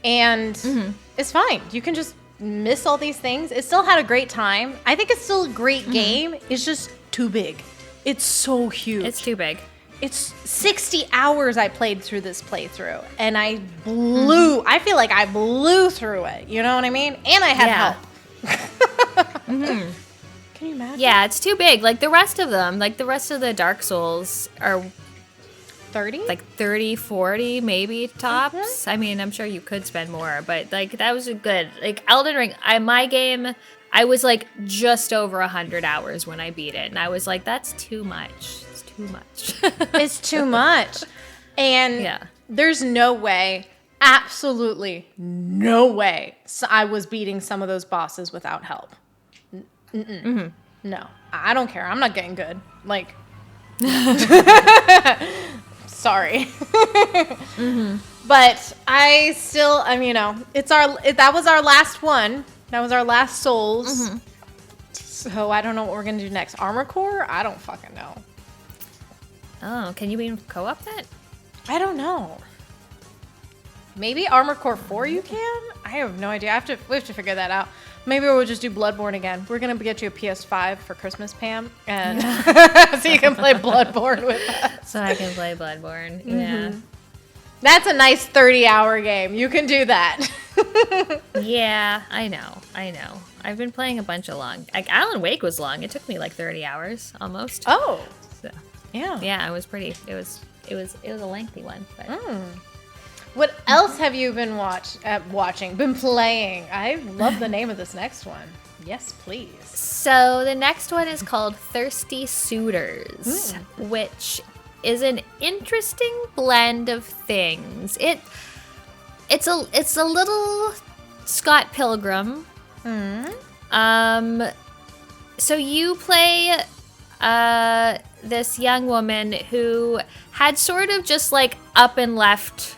And it's fine. You can just miss all these things. It still had a great time. I think it's still a great game. It's just too big. It's so huge. It's too big. It's 60 hours I played through this playthrough. And I I feel like I blew through it. You know what I mean? And I had help. Can you imagine? Yeah, it's too big. Like the rest of them, like the rest of the Dark Souls are 30? Like 30, 40 maybe tops. I mean, I'm sure you could spend more, but like that was a good, like Elden Ring, my game, I was like just over 100 hours when I beat it. And I was like, that's too much. It's too much. It's too much. And there's no way, absolutely no way I was beating some of those bosses without help. No, I don't care. I'm not getting good. Like, sorry. But I still, you know, that was our last one. That was our last Souls. So I don't know what we're gonna do next. Armor Core? I don't fucking know. Oh, can you even co-op that? I don't know. Maybe Armored Core 4 you can? I have no idea. We have to figure that out. Maybe we'll just do Bloodborne again. We're going to get you a PS5 for Christmas, Pam. And so you can play Bloodborne with us. So I can play Bloodborne. Yeah. That's a nice 30-hour game. You can do that. Yeah, I know. I've been playing a bunch of long. Like Alan Wake was long. It took me like 30 hours almost. Oh. So, Yeah. yeah, it was a lengthy one. But. What else have you been been playing? I love the name of this next one. Yes, please. So the next one is called Thirsty Suitors, which is an interesting blend of things. It's a little Scott Pilgrim. So you play this young woman who had sort of just like up and left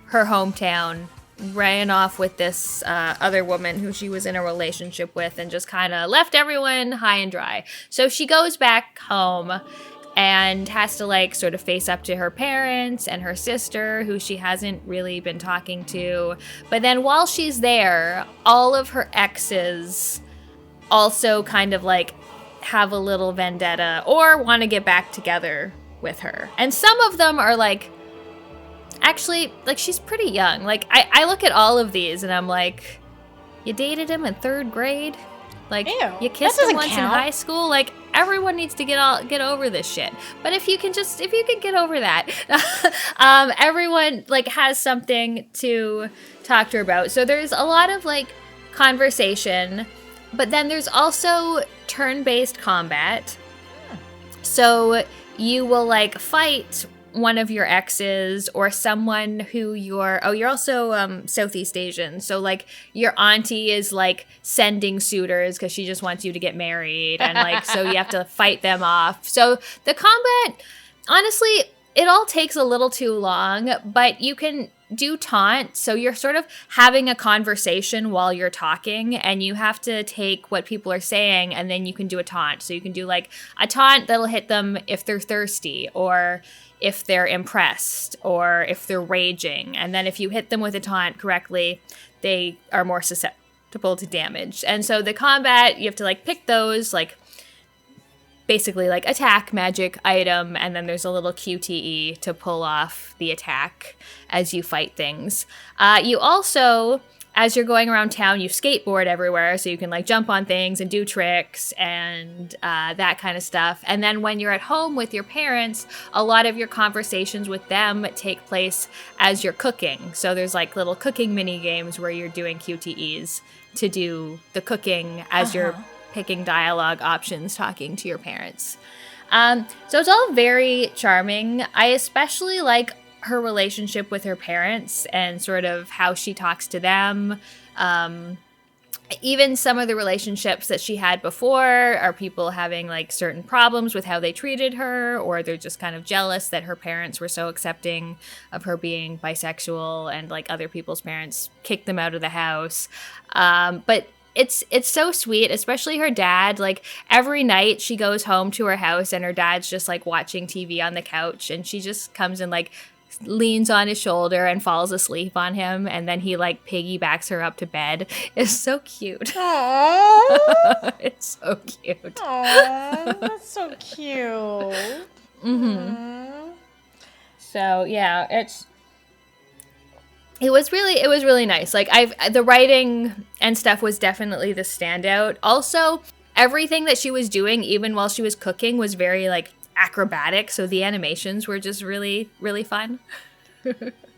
her hometown, ran off with this other woman who she was in a relationship with, and just kind of left everyone high and dry. So she goes back home and has to like sort of face up to her parents and her sister, who she hasn't really been talking to. But then while she's there, all of her exes also kind of like have a little vendetta or want to get back together with her. And some of them are like, actually, like, she's pretty young. Like, I look at all of these and I'm like, you dated him in 3rd grade? Like, ew, you kissed him once count. in high school? Like, everyone needs to get over this shit. But if you can get over that, everyone, like, has something to talk to her about. So there's a lot of, like, conversation, but then there's also turn-based combat. So you will, like, fight one of your exes or someone who you're also Southeast Asian, so like your auntie is like sending suitors because she just wants you to get married, and like so you have to fight them off. So the combat, honestly, it all takes a little too long, but you can do taunt, so you're sort of having a conversation while you're talking, and you have to take what people are saying and then you can do a taunt. So you can do like a taunt that'll hit them if they're thirsty, or if they're impressed, or if they're raging. And then if you hit them with a taunt correctly, they are more susceptible to damage. And so the combat, you have to like pick those, like basically like attack, magic, item, and then there's a little QTE to pull off the attack as you fight things. You also, as you're going around town, you skateboard everywhere, so you can like jump on things and do tricks and that kind of stuff. And then when you're at home with your parents, a lot of your conversations with them take place as you're cooking. So there's like little cooking mini games where you're doing QTEs to do the cooking as you're picking dialogue options, talking to your parents. So it's all very charming. I especially like her relationship with her parents and sort of how she talks to them. Even some of the relationships that she had before are people having like certain problems with how they treated her, or they're just kind of jealous that her parents were so accepting of her being bisexual, and like other people's parents kicked them out of the house. But it's so sweet, especially her dad. Like every night she goes home to her house and her dad's just like watching TV on the couch, and she just comes and like leans on his shoulder and falls asleep on him, and then he like piggybacks her up to bed. It's so cute. Aww. It's so cute. Aww, that's so cute. So yeah, it was really nice. Like the writing and stuff was definitely the standout. Also, everything that she was doing, even while she was cooking, was very like acrobatic. So the animations were just really, really fun.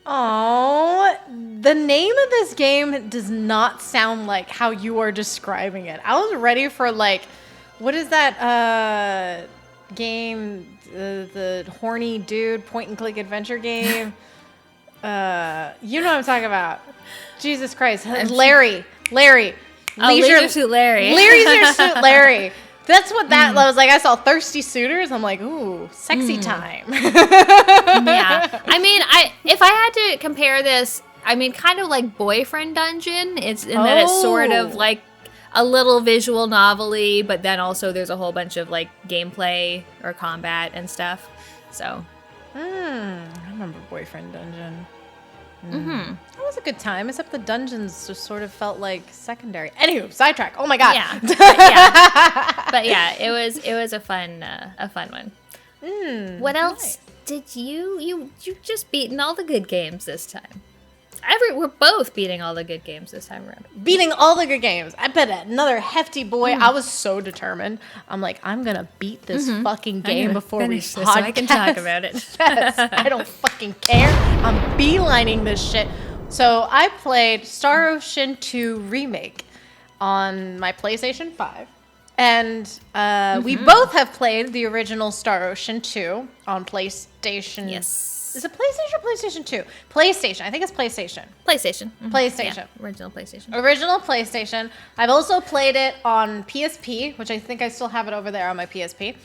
Oh, the name of this game does not sound like how you are describing it. I was ready for like, what is that game? The horny dude point and click adventure game. You know what I'm talking about. Jesus Christ. Larry. Leisure Suit Larry. Leisure Suit Larry. That's what that was like. I saw Thirsty Suitors. I'm like, ooh, sexy time. Yeah. I mean, if I had to compare this, I mean, kind of like Boyfriend Dungeon. It's in that it's sort of like a little visual novel-y, but then also there's a whole bunch of like gameplay or combat and stuff. So. I remember Boyfriend Dungeon. It was a good time, except the dungeons just sort of felt like secondary. Anywho, sidetrack. Oh my god. Yeah. But yeah, it was a fun one. What else did you just beaten all the good games this time? We're both beating all the good games this time around. Beating all the good games. I bet another hefty boy. I was so determined. I'm like, I'm going to beat this fucking game before we podcast. So I can talk about it. Yes, I don't fucking care. I'm beelining this shit. So I played Star Ocean 2 Remake on my PlayStation 5. And we both have played the original Star Ocean 2 on PlayStation. Yes. Is it PlayStation or PlayStation 2? PlayStation. I think it's PlayStation. PlayStation. PlayStation. Yeah, original PlayStation. Original PlayStation. I've also played it on PSP, which I think I still have it over there on my PSP.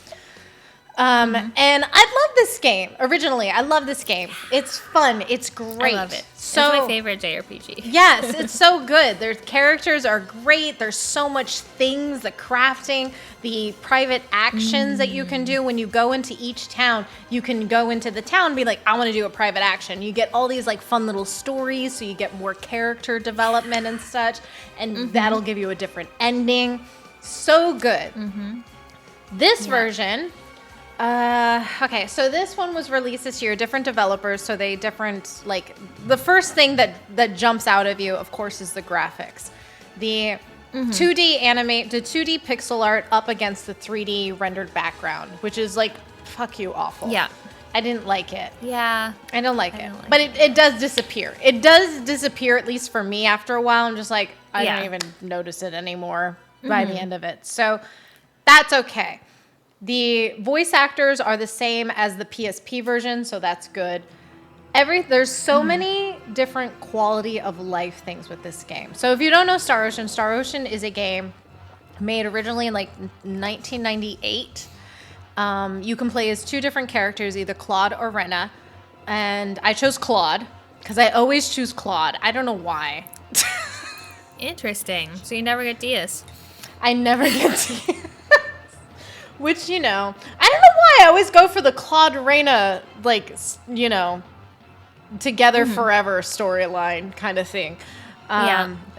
And I love this game. Originally, I love this game. It's fun. It's great. I love it. So, it's my favorite JRPG. Yes, it's so good. Their characters are great. There's so much things, the crafting, the private actions that you can do when you go into each town. You can go into the town and be like, I want to do a private action. You get all these like fun little stories, so you get more character development and such, and that'll give you a different ending. So good. This version... okay, so this one was released this year, different developers, so they different, like, the first thing that jumps out of you, of course, is the graphics. The 2D the 2D pixel art up against the 3D rendered background, which is, like, fuck you awful. Yeah. I didn't like it. Yeah. I don't like it. But it does disappear. It does disappear, at least for me, after a while. I'm just like, I don't even notice it anymore by the end of it. So that's okay. The voice actors are the same as the PSP version, so that's good. There's so many different quality of life things with this game. So if you don't know Star Ocean is a game made originally in like 1998. You can play as two different characters, either Claude or Rena. And I chose Claude because I always choose Claude. I don't know why. Interesting. So you never get Diaz. I never get to. Which, you know, I don't know why I always go for the Claude Reyna, like, you know, together forever storyline kind of thing.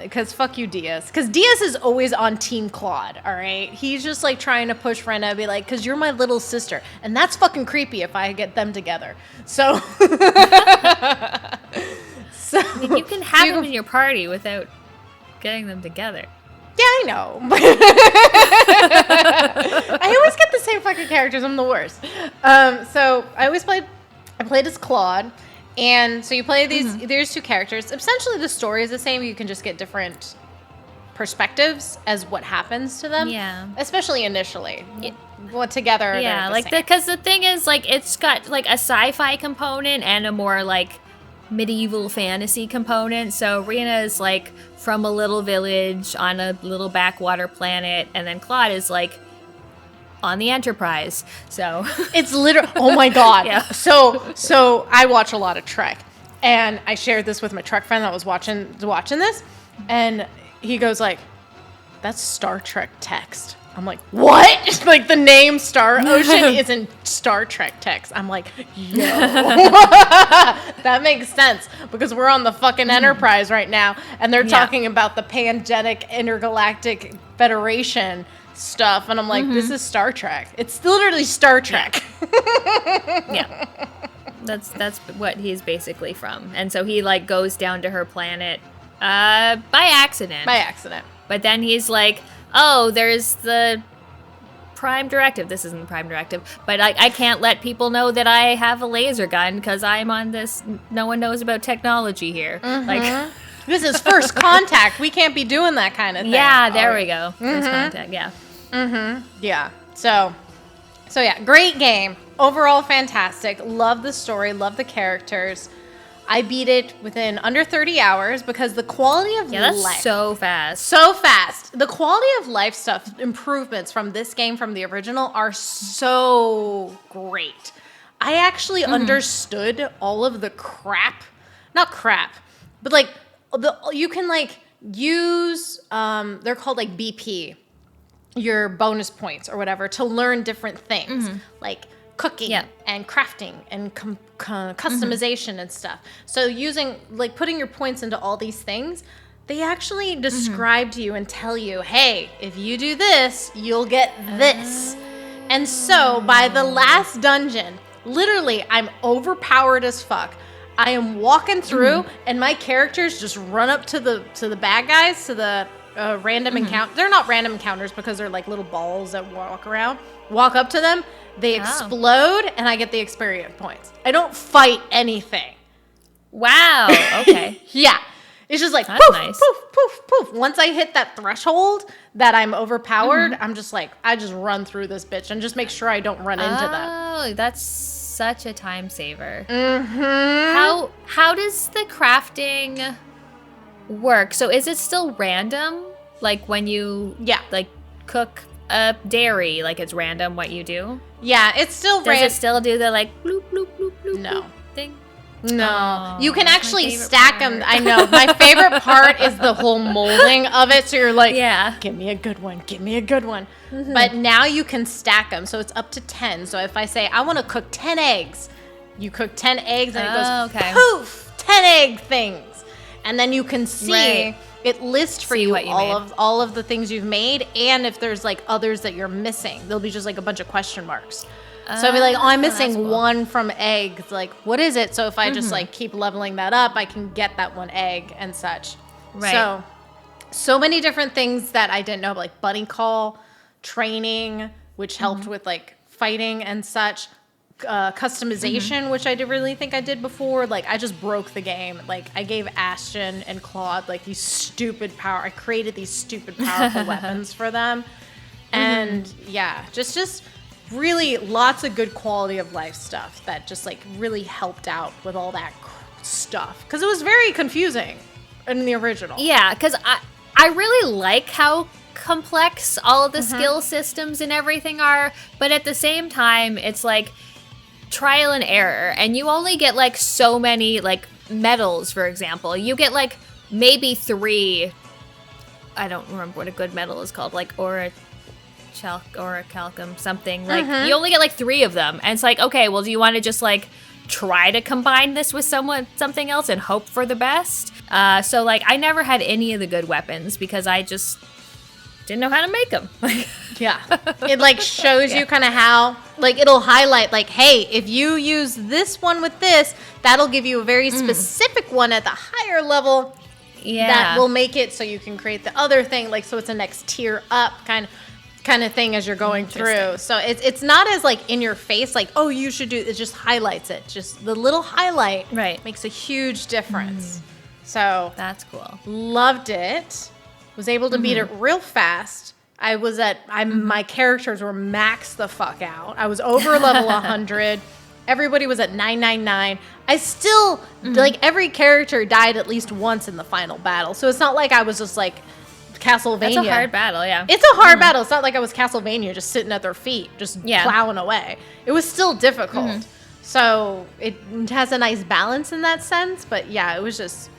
Because fuck you, Diaz. Because Diaz is always on Team Claude, all right? He's just, like, trying to push Rena and be like, because you're my little sister. And that's fucking creepy if I get them together. So. I mean, you can have them in your party without getting them together. Yeah, I know. I always get the same fucking characters. I'm the worst. So I played as Claude. And so you play there's two characters. Essentially the story is the same. You can just get different perspectives as what happens to them. Yeah. Especially initially. Well, together. Yeah, like because the thing is, like, it's got like a sci-fi component and a more like medieval fantasy component. So Rena is like from a little village on a little backwater planet, and then Claude is like on the Enterprise. So it's literally, oh my god. Yeah. So I watch a lot of Trek, and I shared this with my Trek friend that was watching this, and he goes like, that's Star Trek text. I'm like, what? Like, the name Star Ocean is in Star Trek text. I'm like, yo. That makes sense, because we're on the fucking Enterprise right now, and they're talking about the Pangenic Intergalactic Federation stuff, and I'm like, this is Star Trek. It's literally Star Trek. Yeah. That's what he's basically from. And so he, like, goes down to her planet by accident. But then he's like, oh, there's the Prime Directive. This isn't the Prime Directive, but I can't let people know that I have a laser gun because I'm on this. No one knows about technology here. Like, this is First Contact. We can't be doing that kind of thing. Yeah, there we go. First Contact. Yeah. Yeah. So yeah, great game. Overall, fantastic. Love the story. Love the characters. I beat it within under 30 hours because the quality of life... so fast. So fast. The quality of life stuff, improvements from this game, from the original, are so great. I actually understood all of the crap. Not crap, but like, you can like use, they're called like BP, your bonus points or whatever, to learn different things. Like cooking and crafting and customization and stuff. So putting your points into all these things, they actually describe to you and tell you, hey, if you do this, you'll get this. And so by the last dungeon, literally, I'm overpowered as fuck. I am walking through, and my characters just run up to the bad guys, to the random encounter. They're not random encounters because they're like little balls that walk around. Walk up to them, they explode, and I get the experience points. I don't fight anything. Wow. Okay. Yeah. It's just like That's poof, nice. poof, poof, poof. Once I hit that threshold that I'm overpowered, I'm just like, I just run through this bitch and just make sure I don't run into them. Oh, that's such a time saver. How does the crafting work? So is it still random? Like when you like cook a dairy, like it's random what you do? Yeah, it's still random. Does it still do the like bloop, bloop, bloop, bloop, no. bloop thing? No, you can actually stack them. I know. My favorite part is the whole molding of it. So you're like, give me a good one. Give me a good one. But now you can stack them. So it's up to 10. So if I say, I want to cook 10 eggs, you cook 10 eggs and it goes, poof, 10 egg things. And then you can see it lists for you all of the things you've made. And if there's like others that you're missing, there'll be just like a bunch of question marks. So I'll be like, I'm missing one from eggs. Like, what is it? So if I just like keep leveling that up, I can get that one egg and such. Right. So many different things that I didn't know, like bunny call, training, which helped with like fighting and such. Customization, which I didn't really think I did before. Like, I just broke the game. Like, I gave Ashton and Claude like these stupid I created these stupid powerful weapons for them. And just really lots of good quality of life stuff that just like really helped out with all that stuff, because it was very confusing in the original. Yeah, because I really like how complex all of the skill systems and everything are, but at the same time it's like trial and error, and you only get like so many like medals. For example, you get like maybe 3, I don't remember what a good medal is called, like orichalcum something, like you only get like 3 of them, and it's like, okay, well, do you want to just like try to combine this with something else and hope for the best? So like I never had any of the good weapons because I just didn't know how to make them. It like shows you kind of how, like, it'll highlight like, hey, if you use this one with this, that'll give you a very specific one at the higher level that will make it so you can create the other thing, like, so it's a next tier up kind of thing as you're going through. So it's not as like in your face, like, oh, you should do it. Just highlights it. Just the little highlight makes a huge difference. So that's cool. Loved it. Was able to beat it real fast. My characters were maxed the fuck out. I was over level 100. Everybody was at 999. I still like every character died at least once in the final battle. So it's not like I was just like Castlevania. It's a hard battle, yeah. It's a hard battle. It's not like I was Castlevania just sitting at their feet, just plowing away. It was still difficult. So it has a nice balance in that sense. But yeah, it was just...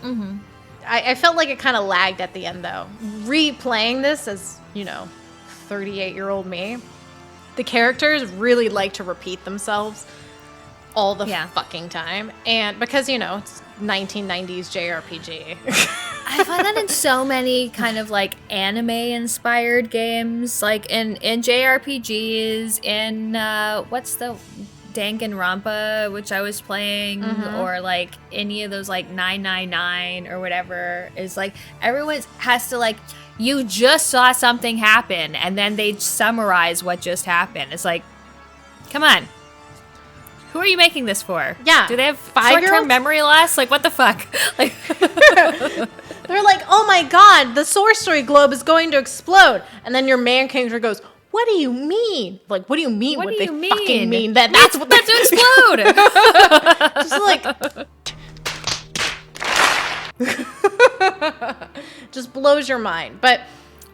I felt like it kind of lagged at the end, though. Replaying this as, 38-year-old me, the characters really like to repeat themselves all the fucking time. And because, it's 1990s JRPG. I find that in so many kind of like anime-inspired games, like in JRPGs, in what's the Danganronpa, which I was playing, or like any of those like 999 or whatever, is like everyone has to like, you just saw something happen and then they summarize what just happened. It's like, come on. Who are you making this for? Yeah. Do they have short-term memory loss? Like, what the fuck? Like, they're like, oh my god, the sorcery globe is going to explode. And then your main character goes, what do you mean? Like, what do you mean? What they fucking mean? That's what to explode. Just like... just blows your mind. But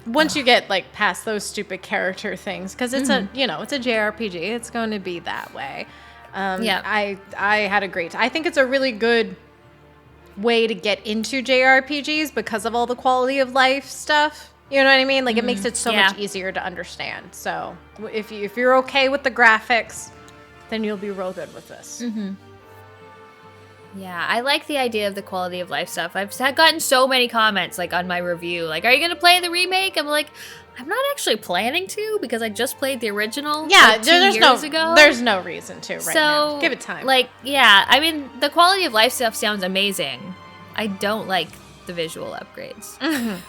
once you get like past those stupid character things, because it's it's a JRPG, it's going to be that way. I had a great time. I think it's a really good way to get into JRPGs because of all the quality of life stuff. You know what I mean? Like, it makes it so much easier to understand. So if you're okay with the graphics, then you'll be real good with this. Yeah, I like the idea of the quality of life stuff. I've gotten so many comments like on my review, like, "Are you gonna play the remake?" I'm like, I'm not actually planning to because I just played the original. Yeah, like, 2 years ago. There's no reason to now. Give it time. Like, yeah, I mean, the quality of life stuff sounds amazing. I don't like the visual upgrades.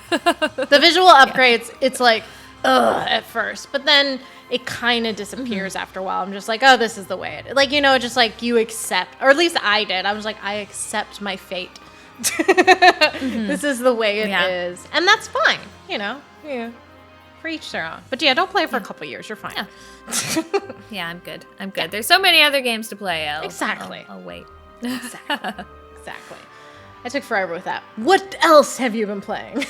The visual upgrades, it's like, ugh, at first, but then it kind of disappears after a while. I'm just like, oh, this is the way it is. Like, just like you accept, or at least I did. I was like, I accept my fate. This is the way it is. And that's fine, Yeah. For each their own. But yeah, don't play it for a couple years. You're fine. Yeah. Yeah, I'm good. There's so many other games to play. Exactly. I'll wait. Exactly. I took forever with that. What else have you been playing?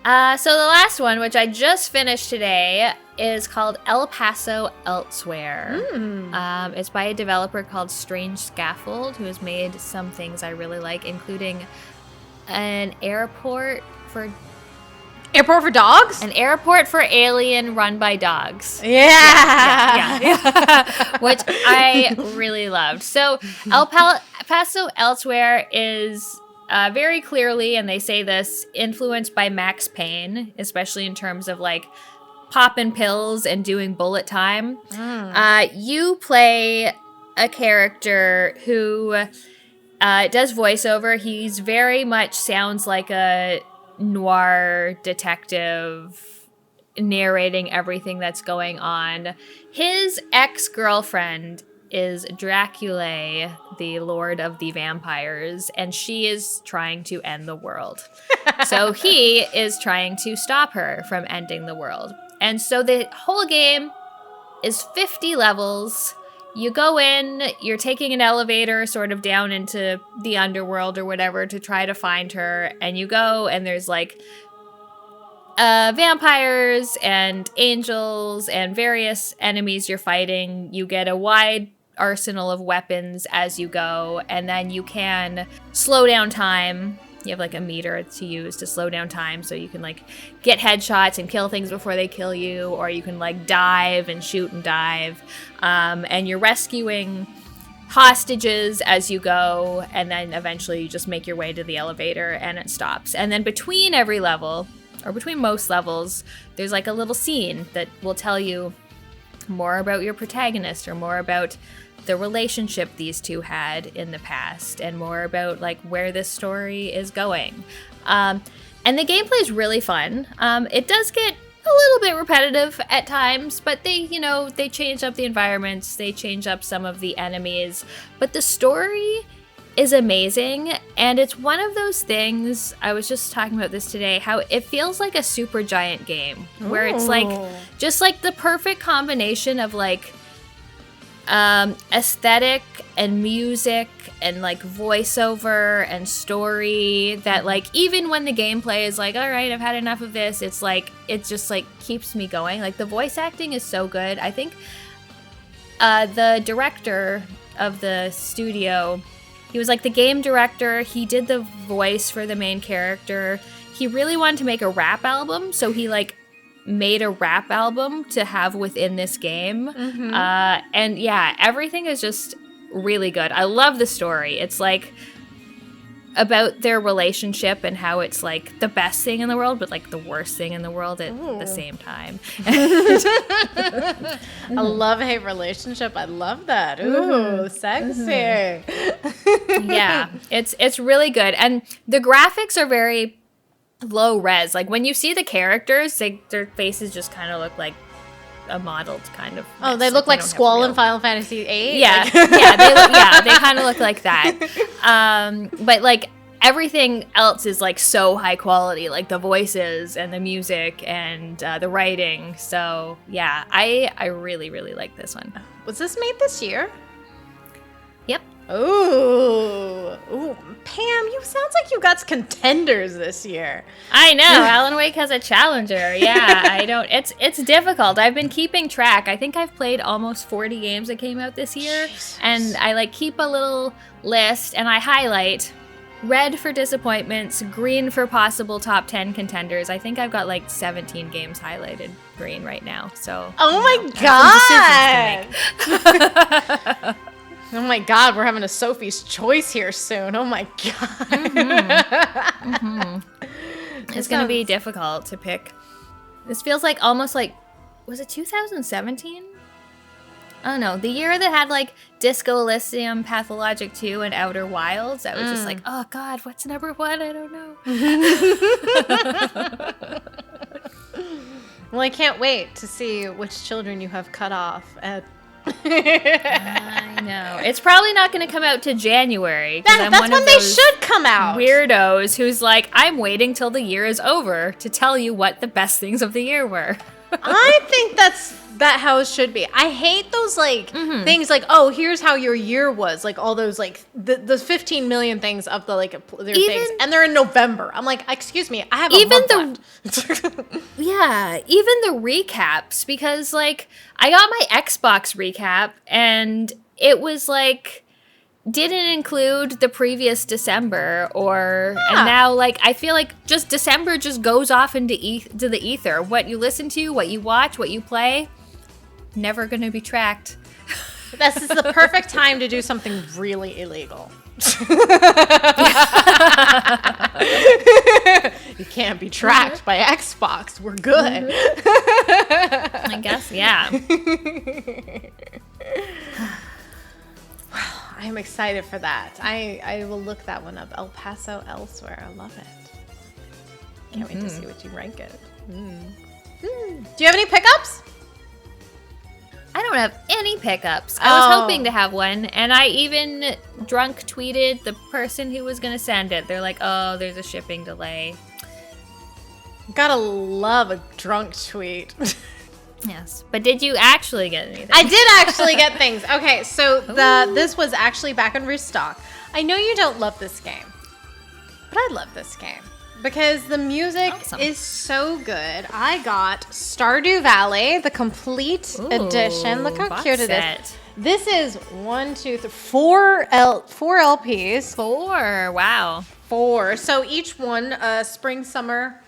So the last one, which I just finished today, is called El Paso Elsewhere. It's by a developer called Strange Scaffold, who has made some things I really like, including an airport for dogs? An airport for Alien run by dogs. Yeah. Which I really loved. So Paso Elsewhere is very clearly, and they say this, influenced by Max Payne, especially in terms of like popping pills and doing bullet time. You play a character who does voiceover. He's very much sounds like a noir detective narrating everything that's going on. His ex-girlfriend is Dracula, the Lord of the Vampires, and she is trying to end the world. So he is trying to stop her from ending the world. And so the whole game is 50 levels. You go in, you're taking an elevator sort of down into the underworld or whatever to try to find her, and you go and there's like vampires and angels and various enemies you're fighting. You get a wide arsenal of weapons as you go, and then you can slow down time. You have like a meter to use to slow down time, so you can like get headshots and kill things before they kill you, or you can like dive and shoot and dive. And you're rescuing hostages as you go, and then eventually you just make your way to the elevator and it stops. And then between every level, or between most levels, there's like a little scene that will tell you more about your protagonist, or more about the relationship these two had in the past, and more about like where this story is going. And the gameplay is really fun. It does get a little bit repetitive at times, but they change up the environments, they change up some of the enemies, but the story is amazing. And it's one of those things, I was just talking about this today, how it feels like a super giant game, where it's like just like the perfect combination of like aesthetic and music and like voiceover and story, that like even when the gameplay is like, all right, I've had enough of this, it's like it just like keeps me going. Like the voice acting is so good. I think the director of the studio, he was like the game director, he did the voice for the main character. He really wanted to make a rap album, so he like made a rap album to have within this game. And yeah, everything is just really good. I love the story. It's like about their relationship and how it's like the best thing in the world, but like the worst thing in the world at the same time. A love-hate relationship. I love that. Ooh, sexy. Yeah, it's really good. And the graphics are very low res. Like when you see the characters, their faces just kind of look like a modeled kind of. Oh, they look like Squall in Final Fantasy VIII. Yeah, they kind of look like that. But like everything else is like so high quality, like the voices and the music and the writing. So yeah, I really really like this one. Was this made this year? Yep. Ooh, Pam, you sounds like you got contenders this year. I know. Alan Wake has a challenger. Yeah, I don't. It's difficult. I've been keeping track. I think I've played almost 40 games that came out this year, Jesus. And I like keep a little list and I highlight red for disappointments, green for possible top 10 contenders. I think I've got like 17 games highlighted green right now. So oh my god. Oh my god, we're having a Sophie's Choice here soon. Oh my god. It's going to be difficult to pick. This feels like almost like, was it 2017? Oh no, the year that had like Disco Elysium, Pathologic 2, and Outer Wilds. I was just like, oh god, what's number one? I don't know. Well, I can't wait to see which children you have cut off at. I know. It's probably not going to come out to January. That's when they should come out. Weirdos who's like, I'm waiting till the year is over to tell you what the best things of the year were. I think that's how it should be. I hate those like things like, oh, here's how your year was, like all those like the 15 million things of the like their things, and they're in November. I'm like, excuse me, I have a month left. Yeah, even the recaps, because like I got my Xbox recap and it was like didn't include the previous December and now like I feel like just December just goes off into the ether. What you listen to, what you watch, what you play, never going to be tracked. This is the perfect time to do something really illegal. You can't be tracked by Xbox. We're good. I guess, yeah. I'm excited for that. I will look that one up. El Paso Elsewhere. I love it. Can't wait to see what you rank it. Do you have any pickups? I don't have any pickups. I was hoping to have one, and I even drunk tweeted the person who was going to send it. They're like, oh, there's a shipping delay. Gotta love a drunk tweet. Yes, but did you actually get anything? I did actually get things. Okay, so this was actually back in restock. I know you don't love this game, but I love this game because the music is so good. I got Stardew Valley, the complete edition. Look how cute it is. This is 1, 2, 3, 4 LPs. 4, wow. 4. So each one, spring, summer,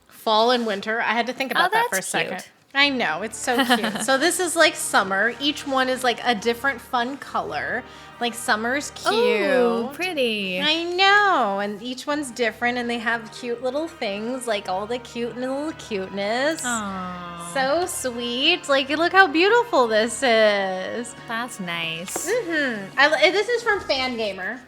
fall, and winter. I had to think about that for a second. Cute. I know, it's so cute. So this is like summer. Each one is like a different fun color. Like summer's cute. Oh, pretty. I know. And each one's different and they have cute little things, like all the cute little cuteness. Aww. So sweet. Like, look how beautiful this is. That's nice. This is from Fangamer.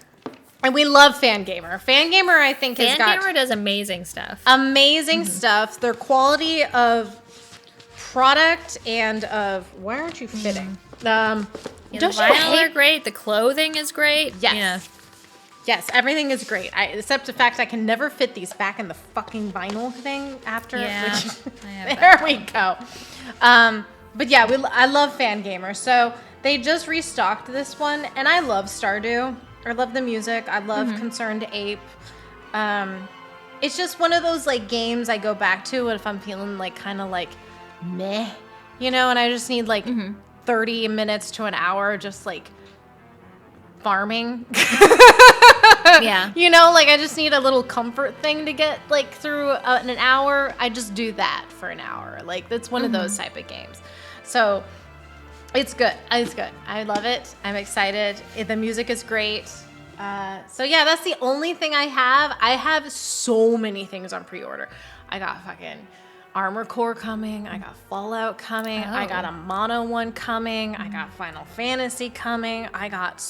And we love Fangamer. Fangamer, I think, has got... Fangamer does amazing stuff. Amazing stuff. Their quality of product and of... Why aren't you fitting? The vinyl are great. The clothing is great. Yes. Yeah. Yes, everything is great. Except the fact I can never fit these back in the fucking vinyl thing after. Yeah. There we go. But yeah, I love Fangamer. So they just restocked this one, and I love Stardew. I love the music. I love Concerned Ape. It's just one of those like games I go back to if I'm feeling like kind of like meh, you know, and I just need like 30 minutes to an hour just like farming. Yeah. You know, like I just need a little comfort thing to get like through an hour. I just do that for an hour. Like that's one of those type of games. So it's good. It's good. I love it. I'm excited. The music is great. So yeah, that's the only thing I have. I have so many things on pre-order. I got fucking Armor Core coming. I got Fallout coming. I got a Mono one coming. I got Final Fantasy coming. I got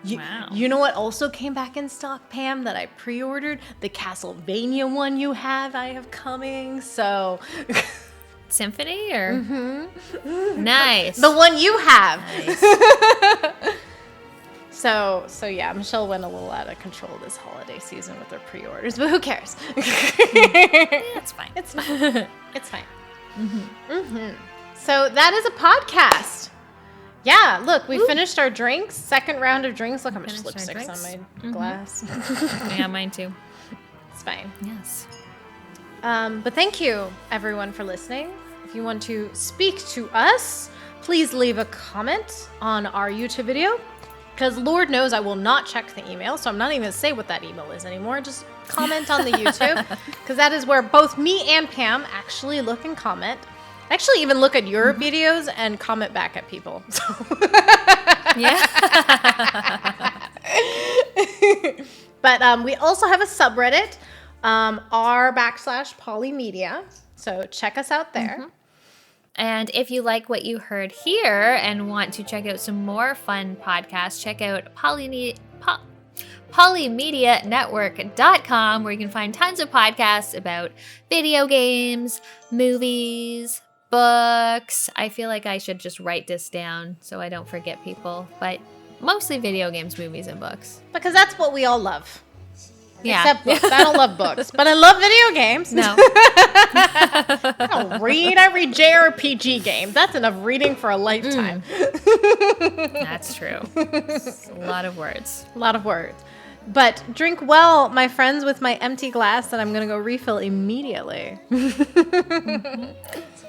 You know what also came back in stock, Pam, that I pre-ordered? The Castlevania one I have coming. So... Symphony or? Nice. The one you have. Nice. So yeah, Michelle went a little out of control this holiday season with her pre-orders, but who cares? It's fine. It's fine. It's fine. So that is a podcast. Yeah, look, we finished our drinks. Second round of drinks. Look how much lipstick's on my glass. Yeah, mine too. It's fine. Yes. But thank you, everyone, for listening. If you want to speak to us, please leave a comment on our YouTube video. Because Lord knows I will not check the email, so I'm not even going to say what that email is anymore. Just comment on the YouTube, because that is where both me and Pam actually look and comment. I actually even look at your videos and comment back at people. So. Yeah. But we also have a subreddit, r/polymedia. So check us out there. And if you like what you heard here and want to check out some more fun podcasts, check out polymedianetwork.com, where you can find tons of podcasts about video games, movies, books. I feel like I should just write this down so I don't forget people, but mostly video games, movies, and books. Because that's what we all love. Yeah. Except books. I don't love books, but I love video games. No. I don't read. I read JRPG games. That's enough reading for a lifetime. That's true. It's a lot of words. A lot of words. But drink well, my friends, with my empty glass that I'm going to go refill immediately.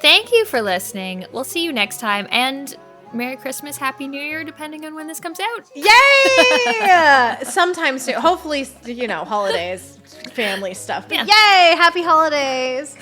Thank you for listening. We'll see you next time. And Merry Christmas, Happy New Year, depending on when this comes out. Yay! Sometime soon. Hopefully, holidays, family stuff. But yay! Happy holidays.